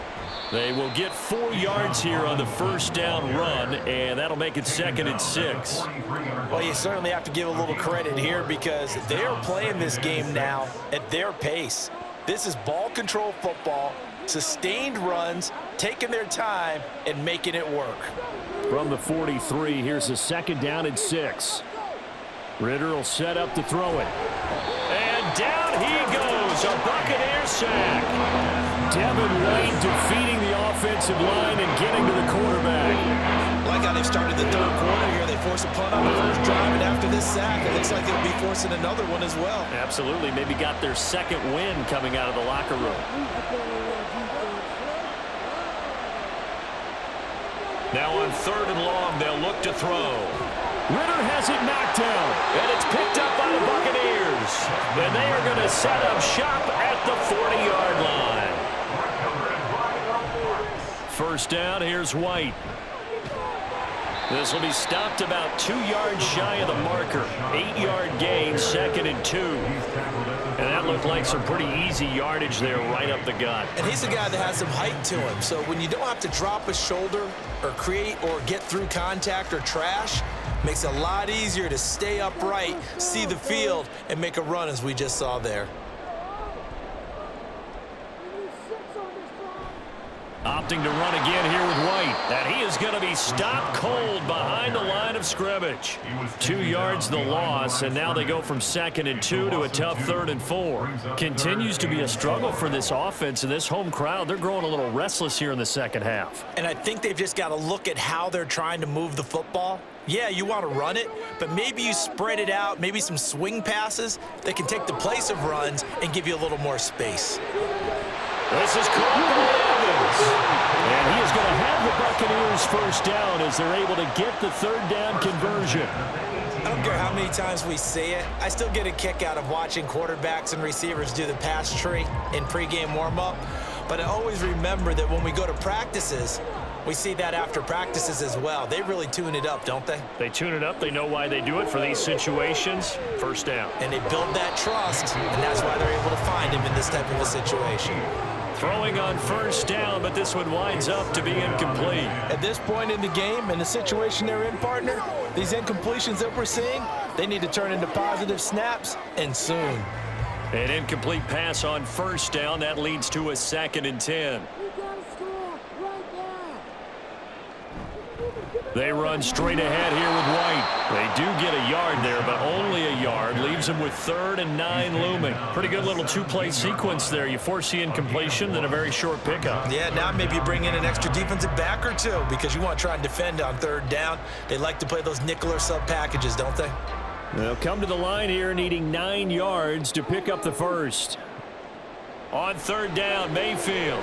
They will get 4 yards here on the 1st down run, and that'll make it 2nd and 6. Well, you certainly have to give a little credit here because they're playing this game now at their pace. This is ball control football, sustained runs, taking their time, and making it work. From the 43, here's a 2nd down and 6. Ritter will set up to throw it. And down he goes, a Buccaneer sack. Devin White defeating the offensive line and getting to the quarterback. Like how they've started the 3rd quarter here. They force a punt on the 1st drive, and after this sack, it looks like they'll be forcing another one as well. Absolutely. Maybe got their 2nd win coming out of the locker room. Now on 3rd and long, they'll look to throw. Ritter has it knocked down, and it's picked up by the Buccaneers. And they are going to set up shop at the 40-yard line. 1st down, here's White. This will be stopped about 2 yards shy of the marker. 8-yard gain, 2nd and 2. And that looked like some pretty easy yardage there right up the gut. And he's a guy that has some height to him. So when you don't have to drop a shoulder or create or get through contact or trash, makes it a lot easier to stay upright, see the field, and make a run as we just saw there. Opting to run again here with White. And he is going to be stopped cold behind the line of scrimmage. 2 yards the loss, and now they go from 2nd and 2 to a tough 3rd and 4. Continues to be a struggle for this offense, and this home crowd, they're growing a little restless here in the 2nd half. And I think they've just got to look at how they're trying to move the football. Yeah, you want to run it, but maybe you spread it out, maybe some swing passes that can take the place of runs and give you a little more space. This is caught by Evans. And he is going to have the Buccaneers 1st down as they're able to get the 3rd down conversion. I don't care how many times we say it, I still get a kick out of watching quarterbacks and receivers do the pass tree in pregame warm-up. But I always remember that when we go to practices, we see that after practices as well. They really tune it up, don't they? They tune it up. They know why they do it for these situations. 1st down. And they build that trust, and that's why they're able to find him in this type of a situation. Throwing on 1st down, but this one winds up to be incomplete. At this point in the game, in the situation they're in, partner, these incompletions that we're seeing, they need to turn into positive snaps, and soon. An incomplete pass on 1st down. That leads to a 2nd and 10. They run straight ahead here with White. They do get a yard there, but only a yard. Leaves them with 3rd and 9 looming. Pretty good little two-play sequence there. You force the incompletion, then a very short pickup. Yeah, now maybe you bring in an extra defensive back or two because you want to try and defend on 3rd down. They like to play those nickel or sub packages, don't they? They'll come to the line here needing 9 yards to pick up the first. On 3rd down, Mayfield.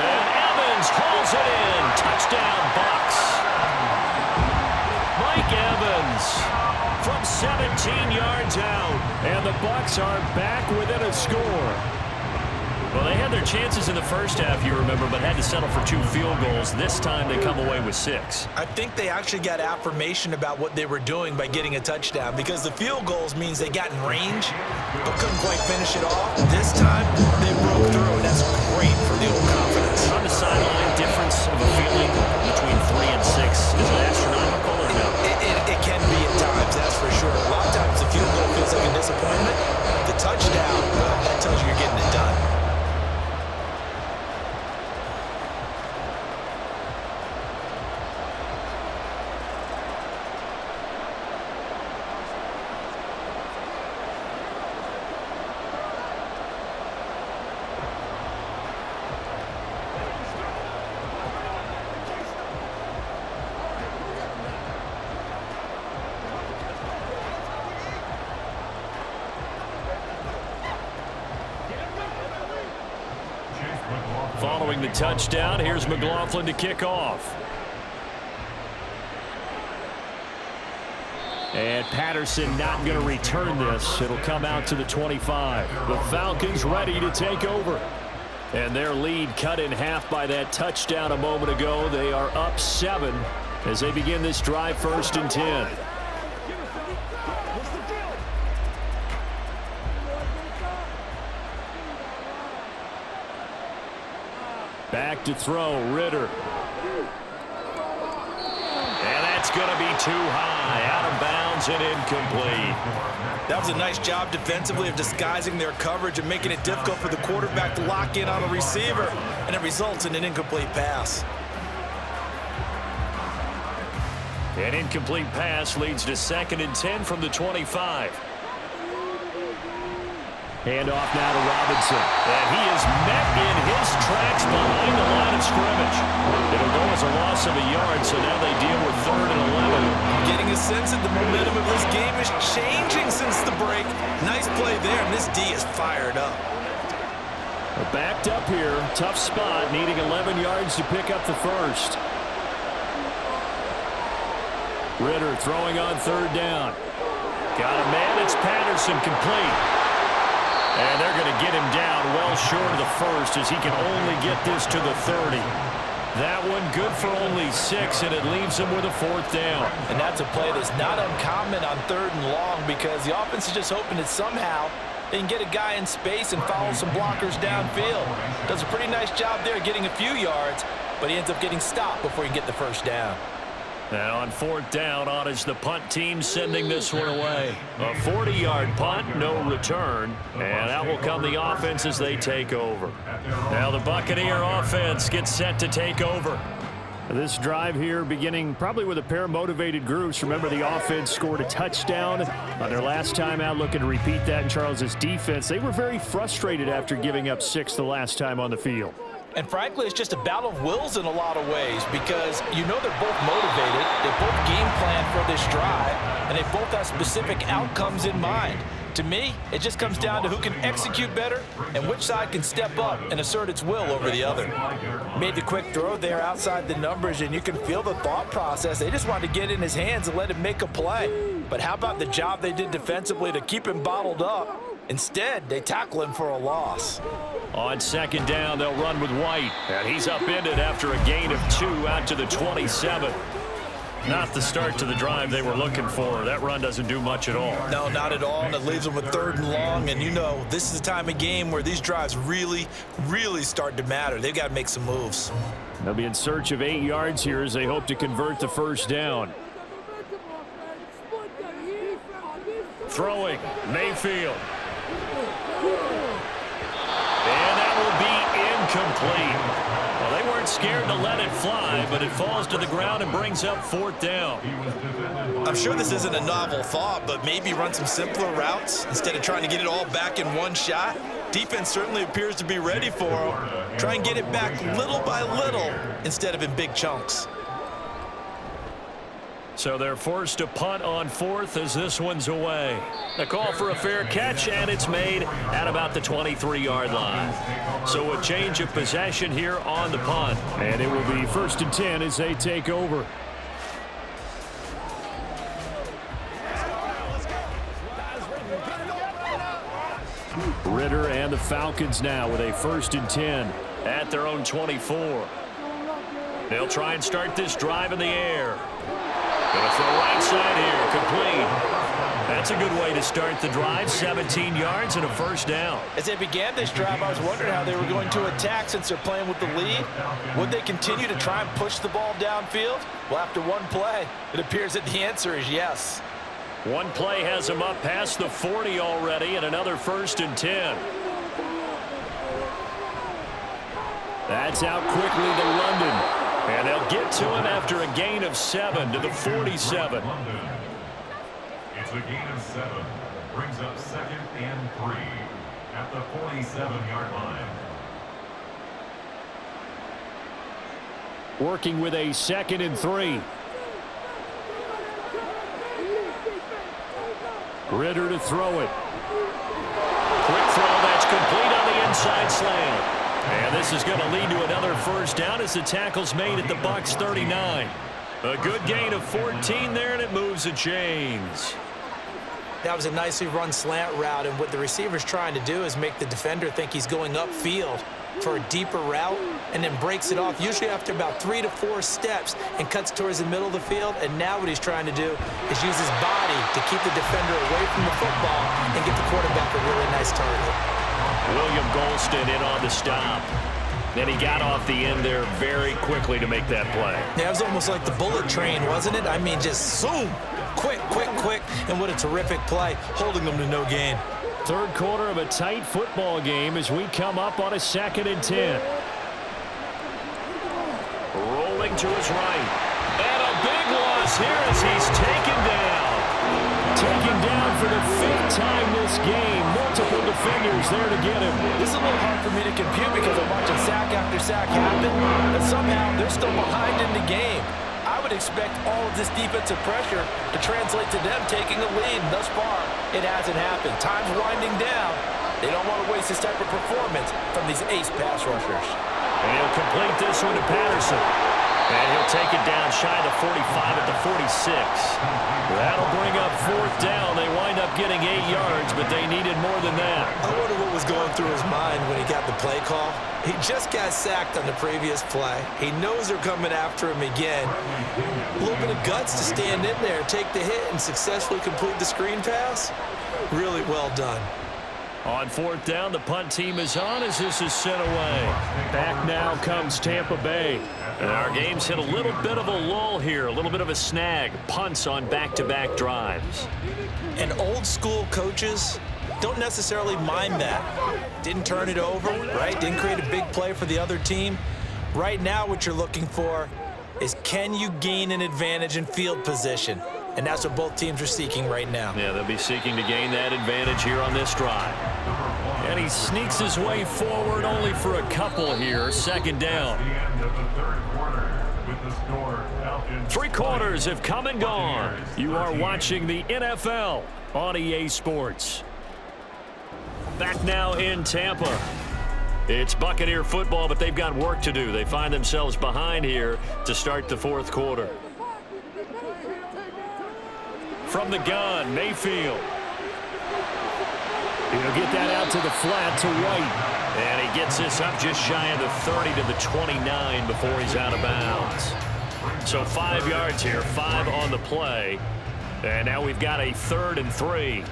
And Evans hauls it in. Touchdown, Bucs. Mike Evans from 17 yards out. And the Bucs are back within a score. Well, they had their chances in the first half, you remember, but had to settle for 2 field goals. This time they come away with 6. I think they actually got affirmation about what they were doing by getting a touchdown because the field goals means they got in range but couldn't quite finish it off. This time they broke through, and that's great for the old confidence. On the sideline, difference of a feeling between 3 and 6. Is it astronomical or no? It can be at times, that's for sure. A lot of times the field goal feels like a disappointment. The touchdown, well, that tells you you're getting it done. Following the touchdown, here's McLaughlin to kick off. And Patterson not going to return this. It'll come out to the 25. The Falcons ready to take over. And their lead cut in half by that touchdown a moment ago. They are up 7 as they begin this drive 1st and 10. Back to throw, Ritter. And that's going to be too high, out of bounds and incomplete. That was a nice job defensively of disguising their coverage and making it difficult for the quarterback to lock in on a receiver, and it results in an incomplete pass. An incomplete pass leads to 2nd and 10 from the 25. Handoff now to Robinson. And he is met in his tracks behind the line of scrimmage. It'll go as a loss of a yard, so now they deal with 3rd and 11. Getting a sense that the momentum of this game is changing since the break. Nice play there, and this D is fired up. They're backed up here. Tough spot, needing 11 yards to pick up the first. Ritter throwing on 3rd down. Got a man. It's Patterson, complete. And they're going to get him down well short of the first as he can only get this to the 30. That one good for only 6, and it leaves him with a 4th down. And that's a play that's not uncommon on 3rd and long because the offense is just hoping that somehow they can get a guy in space and follow some blockers downfield. Does a pretty nice job there getting a few yards, but he ends up getting stopped before he can get the 1st down. Now on 4th down, on is the punt team sending this one away. A 40-yard punt, no return. And out will come the offense as they take over. Now the Buccaneer offense gets set to take over. This drive here beginning probably with a pair of motivated groups. Remember, the offense scored a touchdown on their last time out. Looking to repeat that in Charles's defense. They were very frustrated after giving up 6 the last time on the field. And frankly, it's just a battle of wills in a lot of ways because you know they're both motivated, they both game plan for this drive, and they both have specific outcomes in mind. To me, it just comes down to who can execute better and which side can step up and assert its will over the other. Made the quick throw there outside the numbers, and you can feel the thought process. They just wanted to get in his hands and let him make a play. But how about the job they did defensively to keep him bottled up? Instead, they tackle him for a loss. On 2nd down, they'll run with White. And he's upended after a gain of 2 out to the 27. Not the start to the drive they were looking for. That run doesn't do much at all. No, not at all, and it leaves them with 3rd and long. And you know, this is the time of game where these drives really, really start to matter. They've got to make some moves. They'll be in search of 8 yards here as they hope to convert the 1st down. Throwing, Mayfield. And that will be incomplete. Well, they weren't weren't scared to let it fly, but it falls to the ground and brings up 4th down. I'm sure this isn't a novel thought, but maybe run some simpler routes instead of trying to get it all back in one shot. Defense certainly appears to be ready for him. Try and get it back little by little instead of in big chunks. So they're forced to punt on 4th as this one's away. A call for a fair catch, and it's made at about the 23-yard line. So a change of possession here on the punt. And it will be 1st and 10 as they take over. Ritter and the Falcons now with a 1st and 10. At their own 24. They'll try and start this drive in the air. Going to throw right side here, complete. That's a good way to start the drive, 17 yards and a 1st down. As they began this drive, I was wondering how they were going to attack since they're playing with the lead. Would they continue to try and push the ball downfield? Well, after one play, it appears that the answer is yes. One play has them up past the 40 already, and another 1st and 10. That's out quickly to London. And they'll get to him after a gain of 7 to the 47. It's a gain of 7. Brings up 2nd and 3 at the 47-yard line. Working with a 2nd and 3. Ritter to throw it. Quick throw that's complete on the inside slant. And this is going to lead to another 1st down as the tackle's made at the Bucs 39. A good gain of 14 there, and it moves the chains. That was a nicely run slant route, and what the receiver's trying to do is make the defender think he's going upfield for a deeper route and then breaks it off, usually after about 3 to 4 steps, and cuts towards the middle of the field. And now what he's trying to do is use his body to keep the defender away from the football and get the quarterback a really nice target. William Golston in on the stop. Then he got off the end there very quickly to make that play. Yeah, it was almost like the bullet train, wasn't it? I mean, just zoom, quick, quick, quick, and what a terrific play, holding them to no gain. 3rd quarter of a tight football game as we come up on a 2nd and 10. Rolling to his right. And a big loss here as he's taken down. Taken down for the 5th time this game. Multiple defenders there to get him. This is a little hard for me to compute because I'm watching sack after sack happen, but somehow they're still behind in the game. I would expect all of this defensive pressure to translate to them taking a lead. Thus far, it hasn't happened. Time's winding down. They don't want to waste this type of performance from these ace pass rushers. And he'll complete this one to Patterson. And he'll take it down shy of the 45 at the 46. That'll bring up 4th down. They wind up getting 8 yards, but they needed more than that. I wonder what was going through his mind when he got the play call. He just got sacked on the previous play. He knows they're coming after him again. A little bit of guts to stand in there, take the hit, and successfully complete the screen pass. Really well done. On 4th down, the punt team is on as this is sent away. Back now comes Tampa Bay. And our game's hit a little bit of a lull here, a little bit of a snag. Punts on back-to-back drives. And old school coaches don't necessarily mind that. Didn't turn it over, right? Didn't create a big play for the other team. Right now what you're looking for is, can you gain an advantage in field position? And that's what both teams are seeking right now. Yeah, they'll be seeking to gain that advantage here on this drive. And he sneaks his way forward only for a couple here. 2nd down. The end of the 3rd quarter with the score Falcons. 3 quarters have come and gone. You are watching the NFL on EA Sports. Back now in Tampa. It's Buccaneer football, but they've got work to do. They find themselves behind here to start the 4th quarter. From the gun, Mayfield. He'll get that out to the flat to White. And he gets this up just shy of the 30 to the 29 before he's out of bounds. So 5 yards here, 5 on the play. And now we've got a 3rd and 3.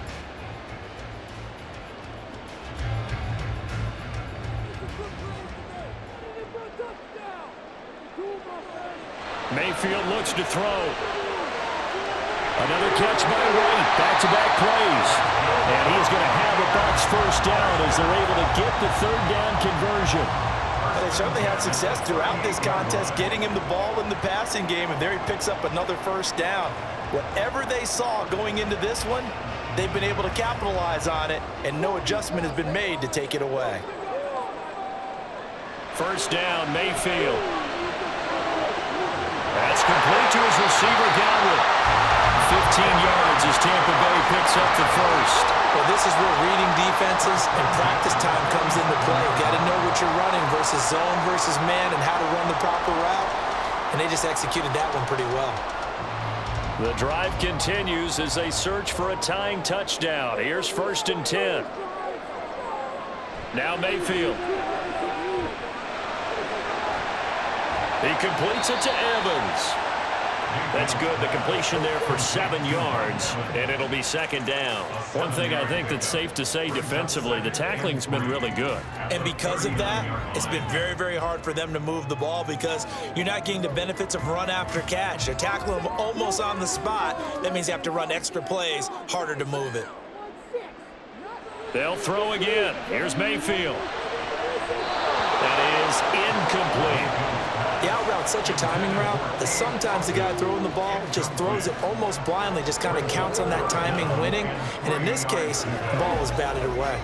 Mayfield looks to throw. Another catch by White. Back-to-back plays. And he's going to have a Bucs 1st down as they're able to get the 3rd down conversion. Well, they certainly had success throughout this contest, getting him the ball in the passing game, and there he picks up another first down. Whatever they saw going into this one, they've been able to capitalize on it, and no adjustment has been made to take it away. First down, Mayfield. That's complete to his receiver, Godwin. 15 yards as Tampa Bay picks up the first. Well, this is where reading defenses and practice time comes into play. Got to know what you're running versus zone versus man and how to run the proper route. And they just executed that one pretty well. The drive continues as they search for a tying touchdown. Here's 1st and 10. Now Mayfield. He completes it to Evans. That's good. The completion there for 7 yards, and it'll be 2nd down. One thing I think that's safe to say defensively, the tackling's been really good. And because of that, it's been very, very hard for them to move the ball because you're not getting the benefits of run after catch. They're tackling them almost on the spot. That means you have to run extra plays, harder to move it. They'll throw again. Here's Mayfield. That is incomplete. The out route's such a timing route that sometimes the guy throwing the ball just throws it almost blindly, just kind of counts on that timing winning. And in this case, the ball was batted away.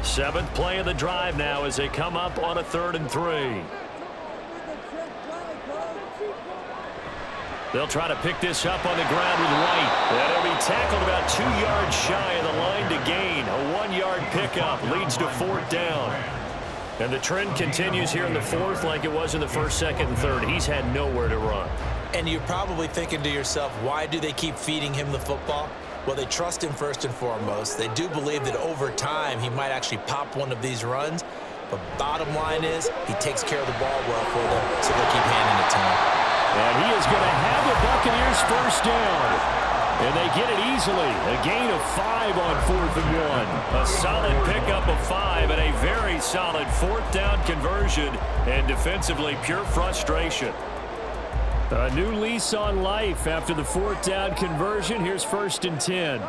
7th play of the drive now as they come up on a 3rd and 3. They'll try to pick this up on the ground with White. That'll be tackled about 2 yards shy of the line to gain. A 1-yard pickup leads to 4th down. And the trend continues here in the 4th like it was in the 1st, 2nd, and 3rd. He's had nowhere to run. And you're probably thinking to yourself, why do they keep feeding him the football? Well, they trust him first and foremost. They do believe that over time he might actually pop one of these runs. But bottom line is he takes care of the ball well for them, so they'll keep handing it to him. And he is going to have the Buccaneers first down. And they get it easily. A gain of 5 on 4th and 1. A solid pickup of 5 and a very solid 4th down conversion. And defensively, pure frustration. A new lease on life after the 4th down conversion. Here's 1st and 10.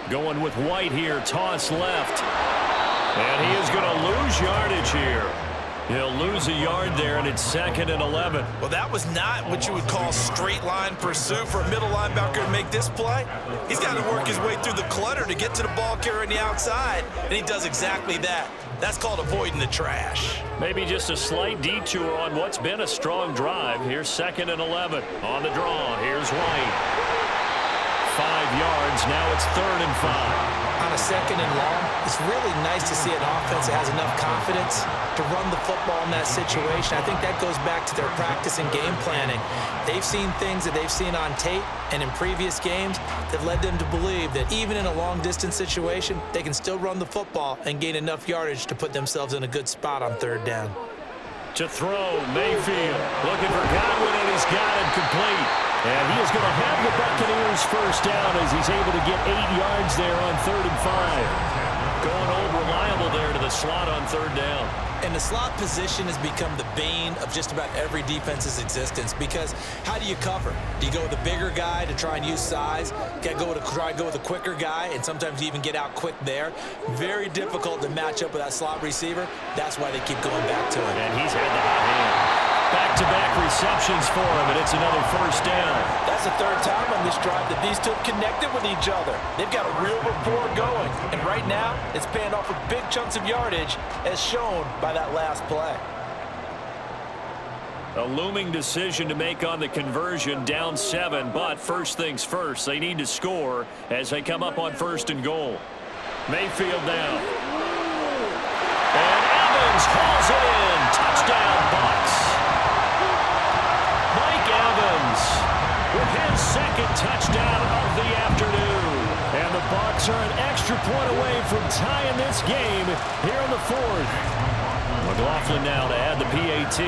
Going with White here. Toss left. And he is going to lose yardage here. He'll lose a yard there, and it's 2nd and 11. Well, that was not what you would call straight line pursuit for a middle linebacker to make this play. He's got to work his way through the clutter to get to the ball carrier on the outside, and he does exactly that. That's called avoiding the trash. Maybe just a slight detour on what's been a strong drive. Here's 2nd and 11. On the draw, here's White. 5 yards, now it's 3rd and 5. On a 2nd and long, it's really nice to see an offense that has enough confidence to run the football in that situation. I think that goes back to their practice and game planning. They've seen things that they've seen on tape and in previous games that led them to believe that even in a long-distance situation, they can still run the football and gain enough yardage to put themselves in a good spot on 3rd down. To throw, Mayfield looking for Godwin, and he's got it complete. And he is going to have the Buccaneers first down as he's able to get 8 yards there on 3rd and 5. Going old reliable there to the slot on 3rd down. And the slot position has become the bane of just about every defense's existence because how do you cover? Do you go with a bigger guy to try and use size? Got to try and go with a quicker guy, and sometimes you even get out quick there. Very difficult to match up with that slot receiver. That's why they keep going back to him. And he's had the hot hand. Back-to-back receptions for him, and it's another first down. That's the 3rd time on this drive that these two have connected with each other. They've got a real rapport going, and right now it's paying off with big chunks of yardage as shown by that last play. A looming decision to make on the conversion, down 7, but first things first, they need to score as they come up on 1st and goal. Mayfield down. And Evans hauls it in. Touchdown, Bucs. With his 2nd touchdown of the afternoon. And the Bucs are an extra point away from tying this game here in the 4th. McLaughlin now to add the PAT.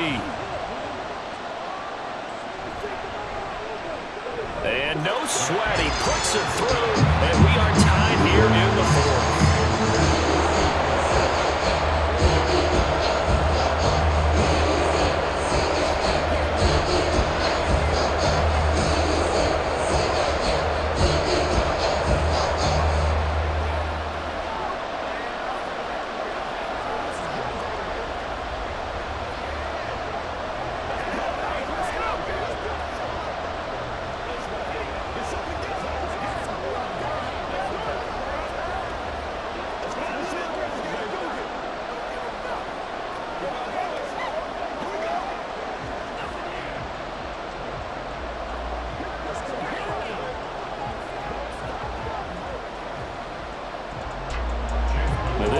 And no sweat, he puts it through, and we are tied here in the 4th.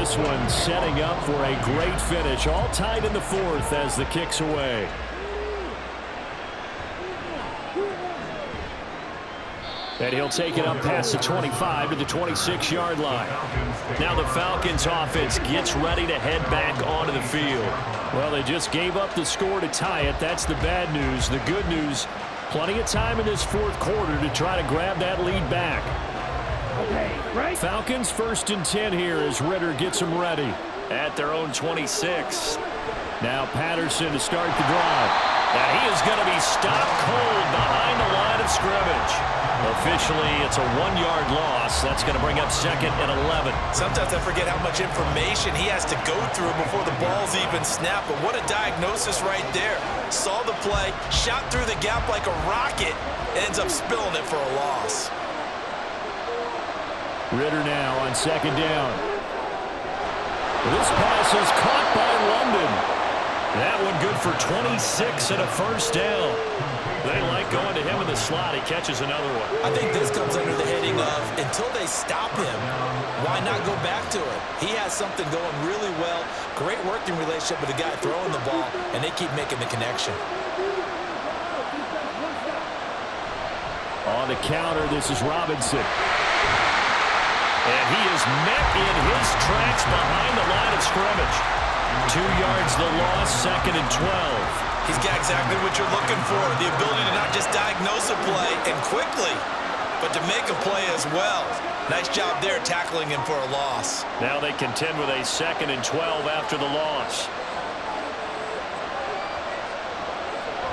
this one, setting up for a great finish. All tied in the fourth as the kick's away. And he'll take it up past the 25 to the 26-yard line. Now the Falcons offense gets ready to head back onto the field. Well, they just gave up the score to tie it. That's the bad news. The good news, plenty of time in this fourth quarter to try to grab that lead back. Falcons 1st and 10 here as Ritter gets them ready. At their own 26. Now Patterson to start the drive. And he is going to be stopped cold behind the line of scrimmage. Officially, it's a 1-yard loss. That's going to bring up 2nd and 11. Sometimes I forget how much information he has to go through before the ball's even snapped. But what a diagnosis right there. Saw the play, shot through the gap like a rocket, ends up spilling it for a loss. Ritter now on 2nd down. This pass is caught by London. That one good for 26 and a first down. They like going to him in the slot. He catches another one. I think this comes under the heading of until they stop him, why not go back to it? He has something going really well. Great working relationship with the guy throwing the ball, and they keep making the connection. On the counter, this is Robinson. And he is met in his tracks behind the line of scrimmage. 2 yards the loss, 2nd and 12. He's got exactly what you're looking for, the ability to not just diagnose a play and quickly, but to make a play as well. Nice job there tackling him for a loss. Now they contend with a 2nd and 12 after the loss.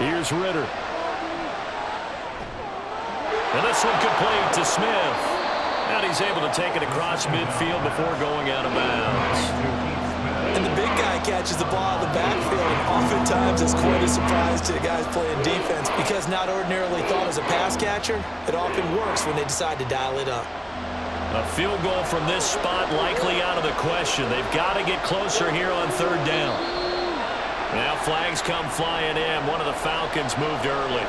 Here's Ritter. And this one complete to Smith. And he's able to take it across midfield before going out of bounds. And the big guy catches the ball in the backfield, and oftentimes it's quite a surprise to the guys playing defense because not ordinarily thought as a pass catcher, it often works when they decide to dial it up. A field goal from this spot likely out of the question. They've got to get closer here on 3rd down. Now flags come flying in. One of the Falcons moved early.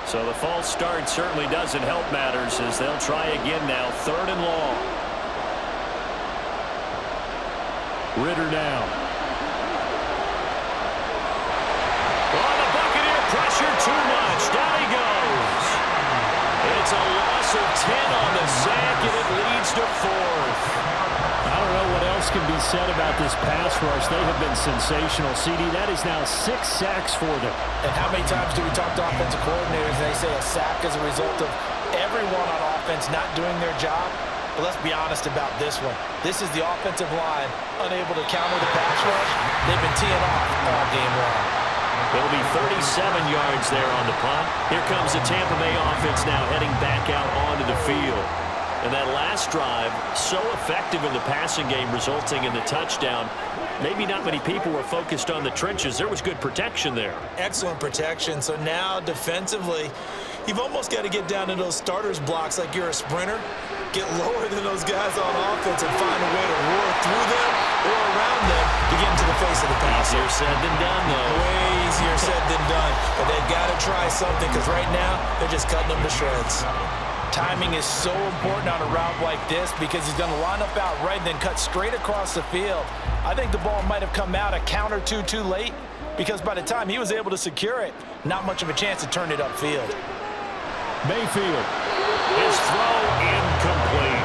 So the false start certainly doesn't help matters as they'll try again now. 3rd and long. Ritter now. Oh, the Buccaneer pressure too much. Down he goes. It's a loss of 10 on the sack, and it leads to 4th. I don't know what else can be said about this pass rush. They have been sensational. CD, that is now 6 sacks for them. And how many times do we talk to offensive coordinators and they say a sack is a result of everyone on offense not doing their job? But let's be honest about this one. This is the offensive line unable to counter the pass rush. They've been teeing off all game long. It'll be 37 yards there on the punt. Here comes the Tampa Bay offense now heading back out onto the field. And that last drive, so effective in the passing game, resulting in the touchdown. Maybe not many people were focused on the trenches. There was good protection there. Excellent protection. So now defensively, you've almost got to get down to those starters blocks like you're a sprinter. Get lower than those guys on offense and find a way to roar through them or around them to get into the face of the pass. Easier said than done, though. Way easier said than done. But they've got to try something because right now they're just cutting them to shreds. Timing is so important on a route like this because he's going to line up out right and then cut straight across the field. I think the ball might have come out a count or two too late because by the time he was able to secure it, not much of a chance to turn it upfield. Mayfield. His throw incomplete.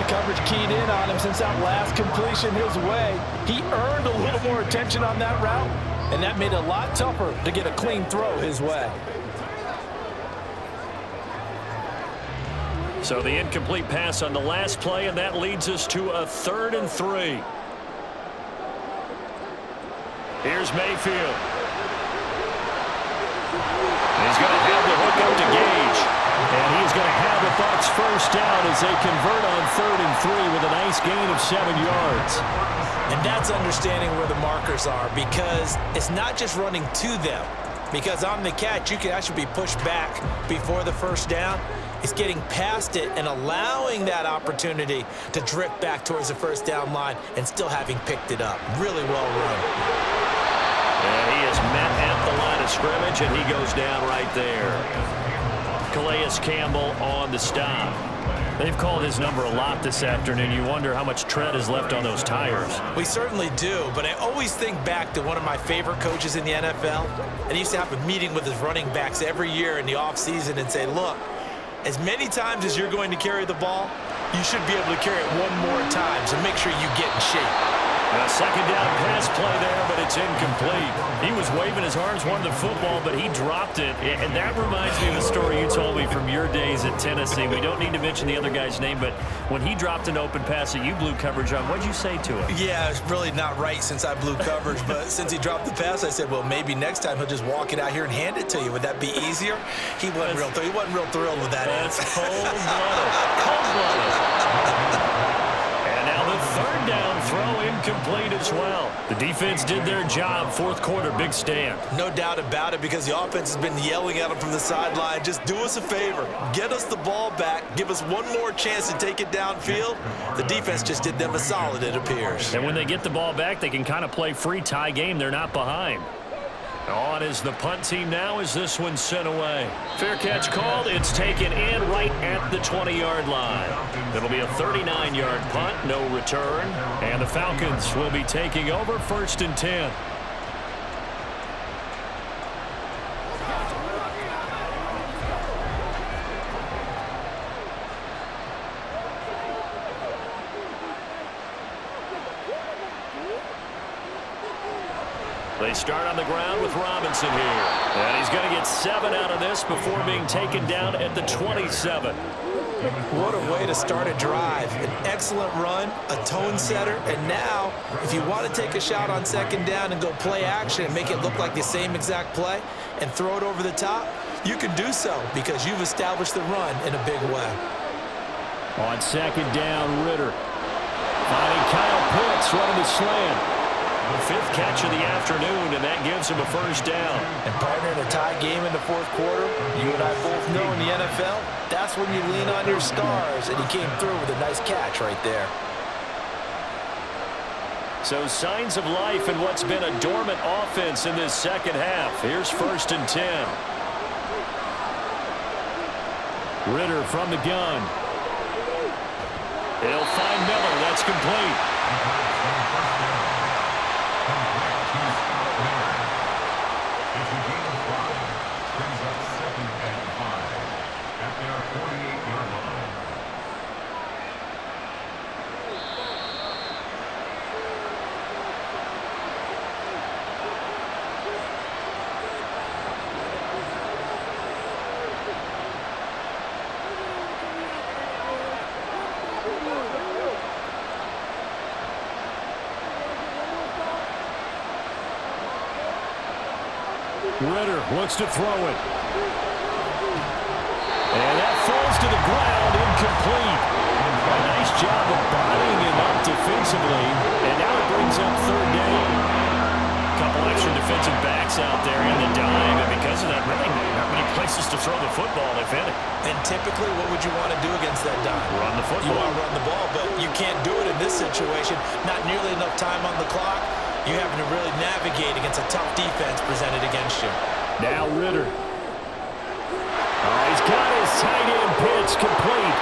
The coverage keyed in on him since that last completion his way. He earned a little more attention on that route, and that made it a lot tougher to get a clean throw his way. So the incomplete pass on the last play, and that leads us to a 3rd and 3. Here's Mayfield. He's going to have the hook up to Gage. And he's going to have the Bucs first down as they convert on 3rd and 3 with a nice gain of 7 yards. And that's understanding where the markers are because it's not just running to them. Because on the catch, you can actually be pushed back before the first down. It's getting past it and allowing that opportunity to drift back towards the first down line and still having picked it up. Really well run. And he is met at the line of scrimmage, and he goes down right there. Calais Campbell on the stop. They've called his number a lot this afternoon. You wonder how much tread is left on those tires. We certainly do, but I always think back to one of my favorite coaches in the NFL, and he used to have a meeting with his running backs every year in the offseason and say, look, as many times as you're going to carry the ball, you should be able to carry it one more time, so make sure you get in shape. A second down pass play there, but it's incomplete. He was waving his arms, wanted the football, but he dropped it. And that reminds me of the story you told me from your days at Tennessee. We don't need to mention the other guy's name, but when he dropped an open pass that you blew coverage on, what did you say to him? Yeah, it's really not right since I blew coverage, but since he dropped the pass, I said, well, maybe next time he'll just walk it out here and hand it to you. Would that be easier? He wasn't real thrilled with that. That's cold-blooded. Cold-blooded. And now the third down throw incomplete as well. The defense did their job. Fourth quarter, big stand. No doubt about it, because the offense has been yelling at him from the sideline. Just do us a favor. Get us the ball back. Give us one more chance to take it downfield. The defense just did them a solid, it appears. And when they get the ball back, they can kind of play free tie game. They're not behind. On is the punt team now as this one's sent away. Fair catch called. It's taken in right at the 20-yard line. It'll be a 39-yard punt, no return. And the Falcons will be taking over 1st and 10. They start on the ground with Robinson here. And he's going to get 7 out of this before being taken down at the 27. What a way to start a drive. An excellent run, a tone setter, and now, if you want to take a shot on second down and go play action and make it look like the same exact play and throw it over the top, you can do so because you've established the run in a big way. On second down, Ritter. Finding Kyle Pitts running the slant. The 5th catch of the afternoon, and that gives him a first down. And partner, in a tie game in the fourth quarter, you and I both know in the NFL, that's when you lean on your stars, and he came through with a nice catch right there. So signs of life in what's been a dormant offense in this second half. Here's 1st and 10. Ritter from the gun. He'll find Miller. That's complete. Ritter looks to throw it. And that falls to the ground, incomplete. A nice job of bodying him up defensively. And now it brings up 3rd down. A couple extra defensive backs out there in the dime, and because of that, really not many places to throw the football, if any. And typically, what would you want to do against that dime? Run the football. You want to run the ball, but you can't do it in this situation. Not nearly enough time on the clock. You're having to really navigate against a tough defense presented against you. Now Ritter. Oh, he's got his tight end pitch complete.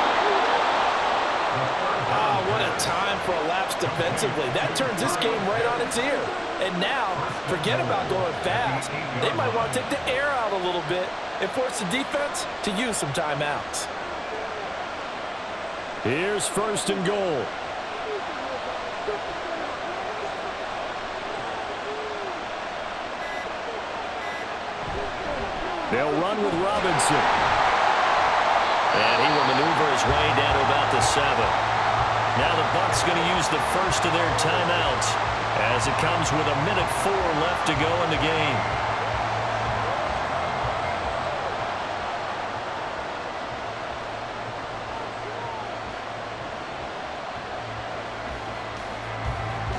Ah, what a time for a lapse defensively. That turns this game right on its ear. And now, forget about going fast. They might want to take the air out a little bit and force the defense to use some timeouts. Here's 1st and goal. They'll run with Robinson. And he will maneuver his way down to about the 7. Now the Bucs going to use the first of their timeouts as it comes with 1:04 left to go in the game.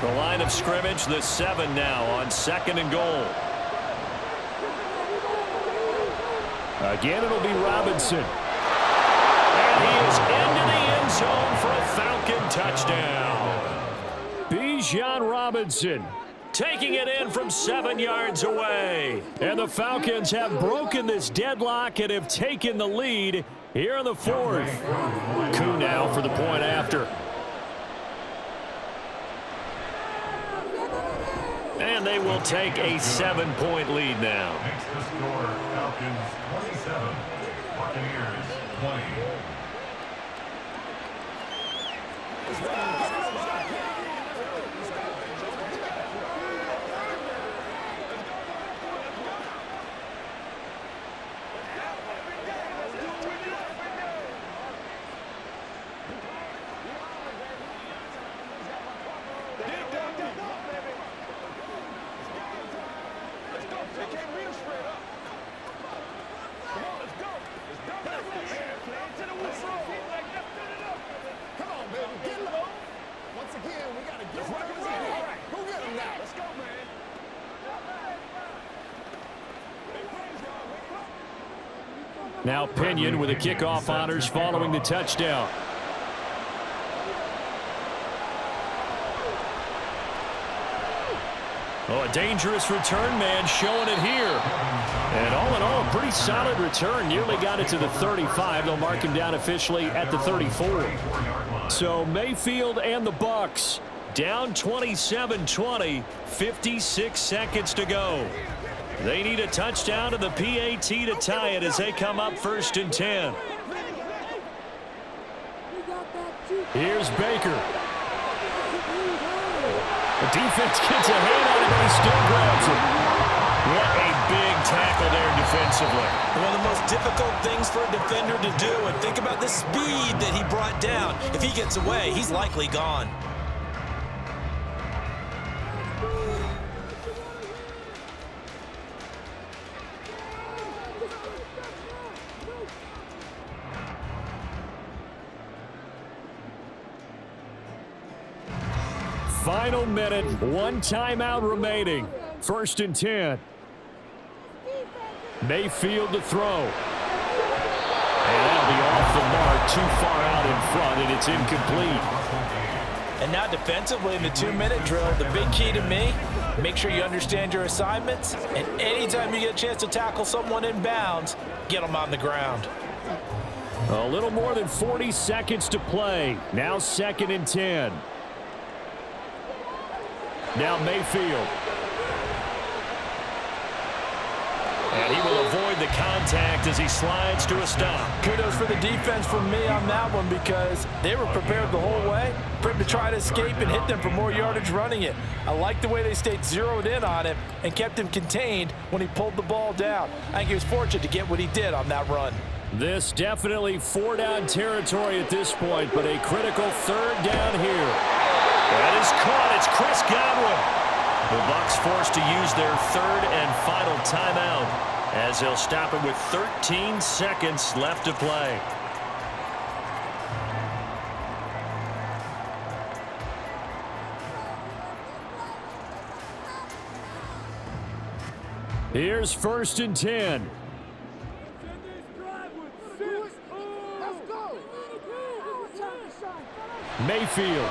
The line of scrimmage, the 7 now on 2nd and goal. Again, it'll be Robinson. And he is into the end zone for a Falcon touchdown. Bijan Robinson taking it in from 7 yards away. And the Falcons have broken this deadlock and have taken the lead here in the fourth. Koo now for the point after. And they will take a 7-point lead now. Makes the score Falcons 27, Buccaneers 20. Now Pinion with the kickoff honors following the touchdown. Oh, a dangerous return man showing it here. And all in all, a pretty solid return. Nearly got it to the 35. They'll mark him down officially at the 34. So Mayfield and the Bucs down 27-20, 56 seconds to go. They need a touchdown to the PAT to tie it as they come up 1st and 10. Here's Baker. The defense gets a hand on him, but he still grabs it. What a big tackle there defensively. One of the most difficult things for a defender to do, and think about the speed that he brought down. If he gets away, he's likely gone. Final minute, one timeout remaining. 1st and 10. Mayfield to throw. And that'll be off the mark, too far out in front, and it's incomplete. And now defensively in the 2-minute drill, the big key to me, make sure you understand your assignments, and anytime you get a chance to tackle someone in bounds, get them on the ground. A little more than 40 seconds to play. Now 2nd and 10. Now Mayfield. And he will avoid the contact as he slides to a stop. Kudos for the defense from me on that one because they were prepared the whole way for him to try to escape and hit them for more yardage running it. I like the way they stayed zeroed in on him and kept him contained when he pulled the ball down. I think he was fortunate to get what he did on that run. This definitely 4-down territory at this point, but a critical 3rd down here. That is caught. It's Chris Godwin. The Bucs forced to use their 3rd and final timeout as they'll stop it with 13 seconds left to play. Here's 1st and 10. Mayfield.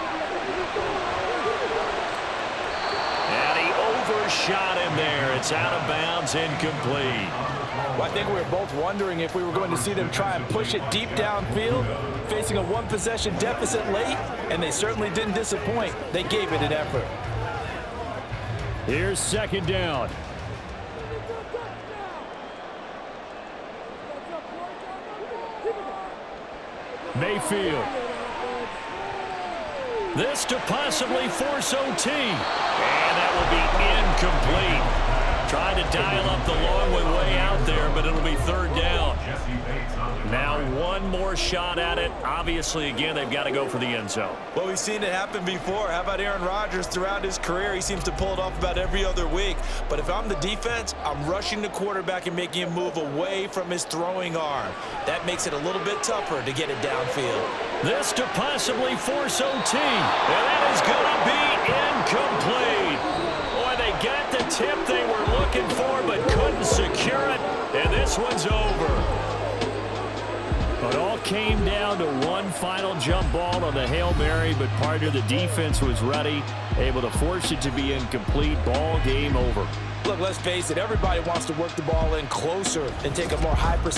And he overshot him there. It's out of bounds, incomplete. Well, I think we were both wondering if we were going to see them try and push it deep downfield, facing a 1-possession deficit late, and they certainly didn't disappoint. They gave it an effort. Here's 2nd down. Mayfield. This to possibly force OT. And that will be incomplete. Trying to dial up the long way out there, but it'll be 3rd down. Now one more shot at it. Obviously, again, they've got to go for the end zone. Well, we've seen it happen before. How about Aaron Rodgers throughout his career? He seems to pull it off about every other week. But if I'm the defense, I'm rushing the quarterback and making him move away from his throwing arm. That makes it a little bit tougher to get it downfield. This to possibly force OT. And that is going to be incomplete. Boy, they got the tip they were looking for but couldn't secure it. And this one's over. A It all came down to one final jump ball on the Hail Mary, but partner, the defense was ready, able to force it to be incomplete. Ball game over. Look, let's face it, everybody wants to work the ball in closer and take a more high percentage.